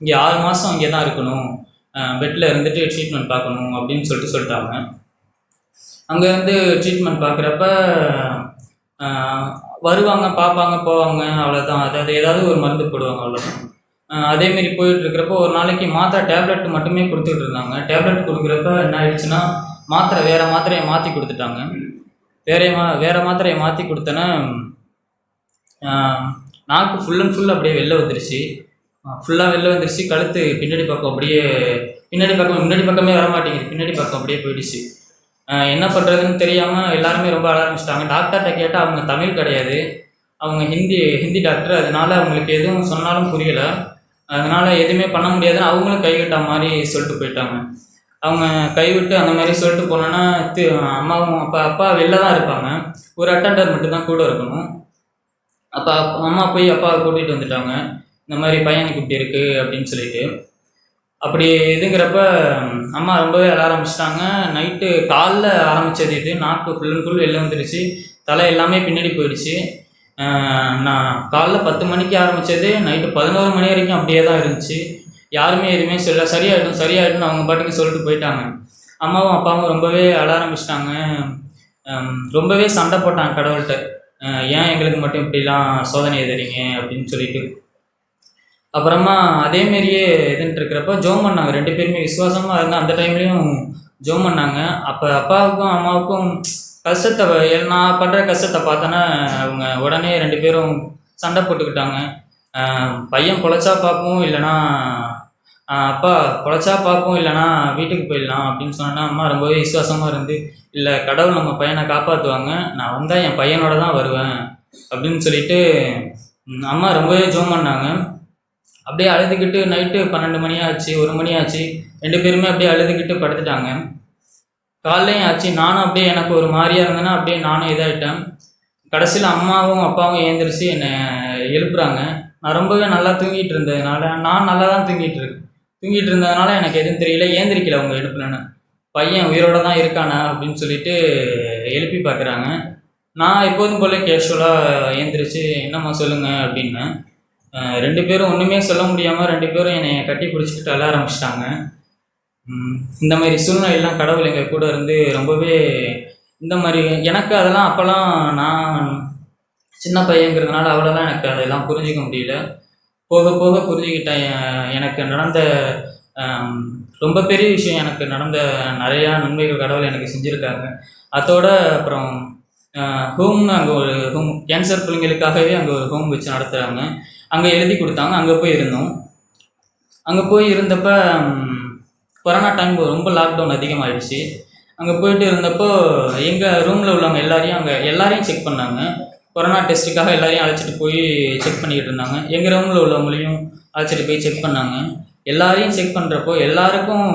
S4: இங்கே 6 மாதம் இங்கே தான் இருக்கணும், பெட்டில் இருந்துட்டு ட்ரீட்மெண்ட் பார்க்கணும் அப்படின்னு சொல்லிட்டாங்க. அங்கே வந்து ட்ரீட்மெண்ட் பார்க்குறப்ப வருவாங்க, பார்ப்பாங்க, போவாங்க, அவ்வளோதான். அதாவது ஏதாவது ஒரு மருந்து போடுவாங்க, அவ்வளோதான். அதேமாரி போயிட்டுருக்கிறப்போ ஒரு நாளைக்கு மாத்திரை டேப்லெட் மட்டுமே கொடுத்துட்டு இருந்தாங்க. டேப்லெட் கொடுக்குறப்ப என்ன ஆயிடுச்சுன்னா வேறு மாத்திரையை மாற்றி கொடுத்துட்டாங்க. வேறு மாத்திரையை மாற்றி கொடுத்தோன்னே நாக்கு ஃபுல் அண்ட் ஃபுல் அப்படியே வெளில வந்துருச்சு. ஃபுல்லாக வெளில வந்துருச்சு. கழுத்து பின்னாடி பக்கம் முன்னாடி பக்கமே வர மாட்டேங்குது, பின்னாடி பக்கம் அப்படியே போயிடுச்சு. என்ன பண்ணுறதுன்னு தெரியாமல் எல்லாருமே ரொம்ப அழ ஆரம்பிச்சிட்டாங்க. டாக்டர்கிட்ட கேட்டால் அவங்க தமிழ் கிடையாது, அவங்க ஹிந்தி டாக்டர். அதனால் அவங்களுக்கு எதுவும் சொன்னாலும் புரியலை. அதனால் எதுவுமே பண்ண முடியாதுன்னு அவங்களும் கைவிட்ட மாதிரி சொல்லிட்டு போயிட்டாங்க. அவங்க கைவிட்டு அந்த மாதிரி சொல்லிட்டு போனோன்னா அம்மாவும் அப்பா வெளில தான் இருப்பாங்க, ஒரு அட்டெண்டர் மட்டும்தான் கூட இருக்கணும். அப்போ அம்மா போய் அப்பாவை கூட்டிகிட்டு வந்துட்டாங்க. இந்த மாதிரி பையனுக்கு இப்படி இருக்குது அப்படின்னு சொல்லிட்டு. அப்படி இதுங்கிறப்ப அம்மா ரொம்பவே அழ ஆரம்பிச்சிட்டாங்க. நைட்டு காலைல ஆரம்பித்தது இது. நாக்கு ஃபுல் அண்ட் ஃபுல் வெளில வந்துருச்சு, தலை எல்லாமே பின்னாடி போயிடுச்சு. நான் காலைல 10 மணிக்கு ஆரம்பித்தது நைட்டு 11 மணி வரைக்கும் அப்படியே தான் இருந்துச்சு. யாருமே எதுவுமே சொல்ல, சரியாயிடும் அவங்க பாட்டுக்கு சொல்லிட்டு போயிட்டாங்க. அம்மாவும் அப்பாவும் ரொம்பவே அழ ஆரம்பிச்சிட்டாங்க. ரொம்பவே சண்டை போட்டாங்க கடவுள்கிட்ட, ஏன் எங்களுக்கு மட்டும் இப்படிலாம் சோதனை எதிரிங்க அப்படின்னு சொல்லிட்டு. அப்புறமா அதேமாரியே இதுன்ட்டு இருக்கிறப்ப ஜோம் பண்ணாங்க. 2 பேருமே விசுவாசமாக இருந்தால் அந்த டைம்லேயும் ஜோம் பண்ணாங்க. அப்போ அப்பாவுக்கும் அம்மாவுக்கும் கஷ்டத்தை, நான் பண்ணுற கஷ்டத்தை பார்த்தோன்னா அவங்க உடனே 2 பேரும் சண்டை போட்டுக்கிட்டாங்க. பையன் பொழைச்சா பார்ப்போம், இல்லைனா அப்பா பொழைச்சா பார்ப்போம், இல்லைனா வீட்டுக்கு போயிடலாம் அப்படின்னு சொன்னோன்னா அம்மா ரொம்பவே விசுவாசமாக இருந்து, இல்லை கடவுள் நம்ம பையனை காப்பாற்றுவாங்க, நான் வந்தால் என் பையனோட தான் வருவேன் அப்படின்னு சொல்லிட்டு அம்மா ரொம்பவே ஜோம் பண்ணாங்க. அப்படியே அழுதுகிட்டு நைட்டு 12 மணி ஆச்சு, 1 மணி ஆச்சு. 2 பேருமே அப்படியே அழுதுகிட்டு படுத்துட்டாங்க. காலையும் ஆச்சு. நானும் அப்படியே எனக்கு ஒரு மாதிரியாக இருந்தேன்னா அப்படியே நானும் இதாகிட்டேன். கடைசியில் அம்மாவும் அப்பாவும் ஏந்திரிச்சு என்னை எழுப்புறாங்க. நான் ரொம்பவே நல்லா தூங்கிட்டு இருந்ததுனால, நான் நல்லா தான் தூங்கிட்டு இருந்ததுனால எனக்கு எதுவும் தெரியல, ஏந்திரிக்கல அவங்க எழுப்புலன்னு. பையன் உயிரோட தான் இருக்கானா அப்படின்னு சொல்லிட்டு எழுப்பி பார்க்குறாங்க. நான் எப்போதும் போல கேஷுவலாக ஏந்திரிச்சு என்னம்மா சொல்லுங்கள் அப்படின்னு. 2 பேரும் ஒன்றுமே சொல்ல முடியாமல் 2 பேரும் என்னை கட்டி பிடிச்சிக்கிட்டு அழ ஆரம்பிச்சிட்டாங்க. இந்த மாதிரி சூழ்நிலையெல்லாம் கடவுள் எங்கள் கூட இருந்து ரொம்பவே இந்த மாதிரி எனக்கு அதெல்லாம் அப்போல்லாம் நான் சின்ன பையங்கிறதுனால அவ்வளோதான் எனக்கு அதெல்லாம் புரிஞ்சிக்க முடியல. போக போக புரிஞ்சுக்கிட்டேன். எனக்கு நடந்த ரொம்ப பெரிய விஷயம், எனக்கு நடந்த நிறையா நன்மைகள் கடவுள் எனக்கு செஞ்சுருக்காங்க. அதோட அப்புறம் ஹோம்னு அங்கே ஒரு ஹோம், கேன்சர் பிள்ளைங்களுக்காகவே அங்கே ஒரு ஹோம் வச்சு நடத்துகிறாங்க. அங்கே எழுதி கொடுத்தாங்க. அங்கே போய் இருந்தோம். அங்கே போய் இருந்தப்ப கொரோனா டைம் ரொம்ப லாக்டவுன் அதிகமாகிடுச்சு. அங்கே போயிட்டு இருந்தப்போ எங்கள் ரூமில் உள்ளவங்க எல்லாரையும் செக் பண்ணாங்க. கொரோனா டெஸ்ட்டுக்காக எல்லாரையும் அழைச்சிட்டு போய் செக் பண்ணிக்கிட்டு இருந்தாங்க. எங்கள் ரூமில் உள்ளவங்களையும் அழைச்சிட்டு போய் செக் பண்ணாங்க. எல்லாரையும் செக் பண்ணுறப்போ எல்லாருக்கும்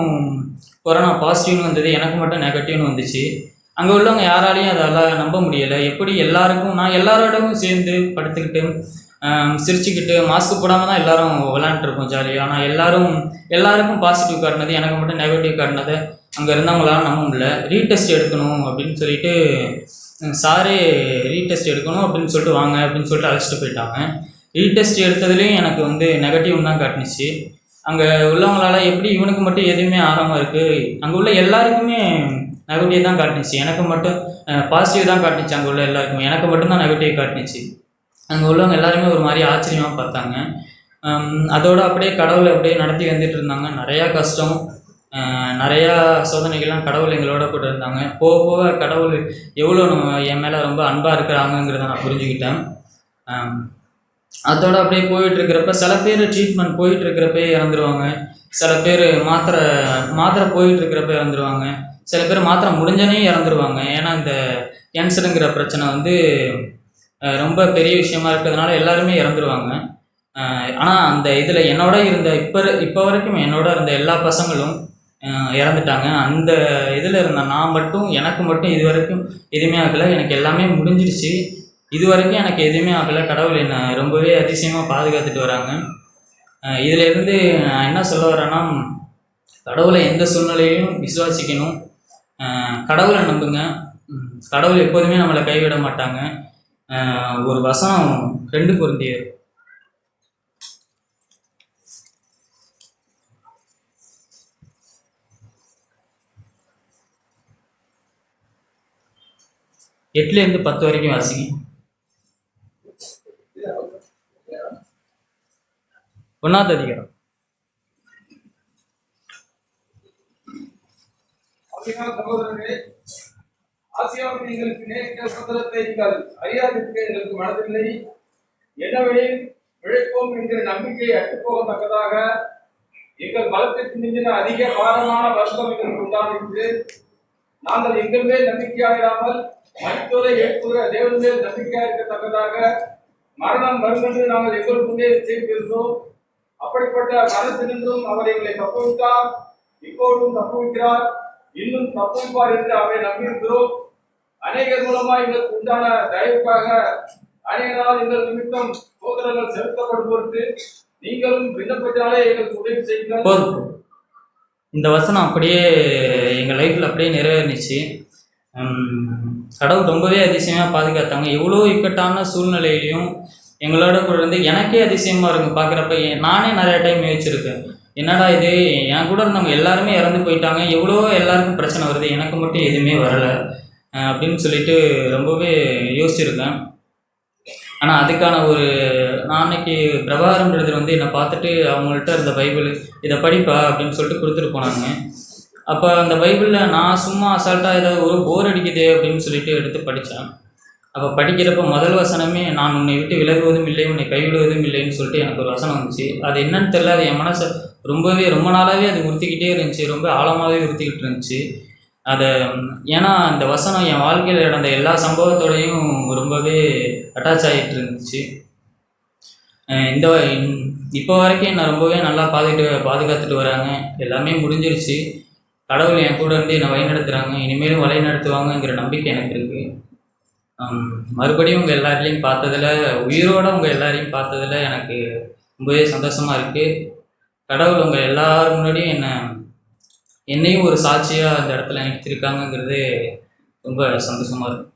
S4: கொரோனா பாசிட்டிவ்னு வந்தது, எனக்கு மட்டும் நெகட்டிவ்னு வந்துச்சு. அங்கே உள்ளவங்க யாராலையும் அதெல்லாம் நம்ப முடியலை. எப்படி எல்லாருக்கும், நான் எல்லாரோடவும் சேர்ந்து படுத்துக்கிட்டு சிரிச்சுக்கிட்டு மாஸ்க் போடாமல் தான் எல்லோரும் விளாண்டுருப்போம் ஜாலியாக. ஆனால் எல்லாருக்கும் பாசிட்டிவ் காட்டினது, எனக்கு மட்டும் நெகட்டிவ் காட்டினது அங்கே இருந்தவங்களால நம்ப முடியல. ரீடெஸ்ட் எடுக்கணும் அப்படின்னு சொல்லிட்டு சாரே ரீடெஸ்ட் எடுக்கணும் அப்படின்னு சொல்லிட்டு வாங்க அப்படின்னு சொல்லிட்டு அழைச்சிட்டு போயிட்டாங்க. ரீடெஸ்ட் எடுத்ததுலேயும் எனக்கு வந்து நெகட்டிவ் தான் காட்டுனுச்சு. அங்கே உள்ளவங்களால எப்படி இவனுக்கு மட்டும் எதுவுமே ஆகாமல் இருக்குது, அங்கே உள்ள எல்லாருக்குமே நெகட்டிவ் தான் காட்டுனுச்சு, எனக்கு மட்டும் பாசிட்டிவ் தான் காட்டுனுச்சு. அங்கே உள்ள எல்லாருக்குமே எனக்கு மட்டும்தான் நெகட்டிவ் காட்டுனுச்சு. அங்கே உள்ளவங்க எல்லாருமே ஒரு மாதிரி ஆச்சரியமாக பார்த்தாங்க. அதோடு அப்படியே கடவுளை அப்படியே நடத்தி வந்துட்டு இருந்தாங்க. நிறையா கஷ்டம், நிறையா சோதனைகள்லாம் கடவுள் எங்களோட கூட இருந்தாங்க. போக போக கடவுள் எவ்வளோ என் மேலே ரொம்ப அன்பாக இருக்கிறாங்கங்கிறத நான் புரிஞ்சுக்கிட்டேன். அதோடு அப்படியே போயிட்டுருக்கிறப்ப சில பேர் ட்ரீட்மெண்ட் போயிட்டுருக்கிறப்பே இறந்துருவாங்க, சில பேர் மாத்திரை போயிட்டுருக்கிறப்ப இறந்துருவாங்க, சில பேர் மாத்திரை முடிஞ்சனே இறந்துருவாங்க. ஏன்னா இந்த கேன்சருங்கிற பிரச்சனை வந்து ரொம்ப பெரிய விஷயமா இருக்கிறதுனால எல்லாருமே இறந்துருவாங்க. ஆனால் அந்த இதில் என்னோட இருந்த இப்போ வரைக்கும் என்னோட இருந்த எல்லா பசங்களும் இறந்துட்டாங்க. அந்த இதில் இருந்த நான் மட்டும், எனக்கு மட்டும் இது வரைக்கும் எதுவுமே ஆகலை. எனக்கு எல்லாமே முடிஞ்சிருச்சு. இது வரைக்கும் எனக்கு எதுவுமே ஆகலை. கடவுள் என்னை ரொம்பவே அதிசயமாக பாதுகாத்துட்டு வராங்க. இதிலேருந்து நான் என்ன சொல்ல வரேன்னா, கடவுளை எந்த சூழ்நிலையிலும் விசுவாசிக்கணும். கடவுளை நம்புங்க. கடவுள் எப்போதுமே நம்மளை கைவிட மாட்டாங்க. ஒரு வசனம் 2 கொரிந்தியர் 8-10 வரைக்கும் வாசிங்க. 1வது அதிகாரம்.
S3: சகோதரர்களே, ஆசியாவில் எங்களுக்கு நேரிட்ட சுதந்திரத்தை நீங்கள் அறியாதிருக்க எங்களுக்கு மனதில்லை. என்னவெனில் பிழைப்போம் என்கிற நம்பிக்கை அற்றுப்போகத்தக்கதாக எங்கள் பலத்திற்கு மிஞ்சின அதிக பாரமான வருத்தம் எங்களுக்கு உண்டானது. நாங்கள் எங்கள் மேல் நம்பிக்கையாயிராமல் மருத்துவரை எழுப்புகிற தேவன் மேல் நம்பிக்கையாயிருக்கத்தக்கதாக மரணம் வரும் என்று நாங்கள் எங்களுக்குள்ளே செய்திருந்தோம். அப்படிப்பட்ட மரணத்தினின்றும் அவர் எங்களை தப்புவித்தார், இப்போதும் தப்புவிக்கிறார், இன்னும் தப்புவிப்பார் என்று அவரை நம்பியிருக்கிறோம். அநேகர் மூலமாக எங்களுக்கு உண்டான தயவுக்காக அநேகரால் எங்கள் நிமித்தம் சோதனைகள் செலுத்தப்படும் பொருட்டு நீங்களும் விண்ணப்பத்தினாலே எங்களுக்கு உதவி செய்யுங்கள்.
S4: போதும். இந்த வசனம் அப்படியே எங்கள் லைஃப்பில் அப்படியே நிறைவேறிச்சு. கடவுள் ரொம்பவே அதிசயமாக பாதுகாத்தாங்க. எவ்வளோ இக்கட்டான சூழ்நிலையிலையும் எங்களோட கூட இருந்து எனக்கே அதிசயமாக இருக்கும் பார்க்குறப்ப. நானே நிறைய டைம் யோசிச்சிருக்கேன், என்னடா இது, என் கூட இருந்தவங்க எல்லாருமே இறந்து போயிட்டாங்க, எவ்வளோ எல்லாருக்கும் பிரச்சனை வருது, எனக்கு மட்டும் எதுவுமே வரலை அப்படின்னு சொல்லிட்டு ரொம்பவே யோசிச்சிருக்கேன். ஆனால் அதுக்கான நான் அன்னைக்கு பிரபாகரன் பிரதர் வந்து என்னை பார்த்துட்டு அவங்கள்ட்ட இருந்த பைபிள் இதை படிப்பா அப்படின்னு சொல்லிட்டு கொடுத்துட்டு போனாங்க. அப்போ அந்த பைபிளில் நான் சும்மா அசால்ட்டாக ஏதாவது ஒரு போர் அடிக்குது அப்படின்னு சொல்லிட்டு எடுத்து படித்தேன். அப்போ படிக்கிறப்ப முதல் வசனமே, நான் உன்னை விட்டு விலகுவதும் இல்லை, உன்னை கைவிடுவதும் இல்லைன்னு சொல்லிட்டு எனக்கு ஒரு வசனம் வந்துச்சு. அது என்னன்னு தெரியல, அது என் மனசை ரொம்ப நாளாகவே அது உறுத்திக்கிட்டே இருந்துச்சு, ரொம்ப ஆழமாகவே உறுத்திக்கிட்டு இருந்துச்சு. ஏன்னா அந்த வசனம் என் வாழ்க்கையில் நடந்த எல்லா சம்பவத்தோடையும் ரொம்பவே அட்டாச் ஆகிட்டு இருந்துச்சு. இப்போ வரைக்கும் என்னை ரொம்பவே நல்லா பாதுகாத்துட்டு வராங்க. எல்லாமே முடிஞ்சிருச்சு. கடவுள் என் கூட இருந்து என்னை வழிநடத்துகிறாங்க, இனிமேலும் வழிநடத்துவாங்கங்கிற நம்பிக்கை எனக்கு இருக்குது. மறுபடியும் உங்கள் எல்லாரையும் பார்த்ததில், உயிரோடு உங்கள் எல்லாரையும் பார்த்ததில் எனக்கு ரொம்பவே சந்தோஷமாக இருக்குது. கடவுள் உங்கள் எல்லாரும் முன்னாடியும் என்னையும் ஒரு சாட்சியாக அந்த இடத்துல நிறுத்திருக்காங்கங்கிறது ரொம்ப சந்தோஷமாக இருக்குது.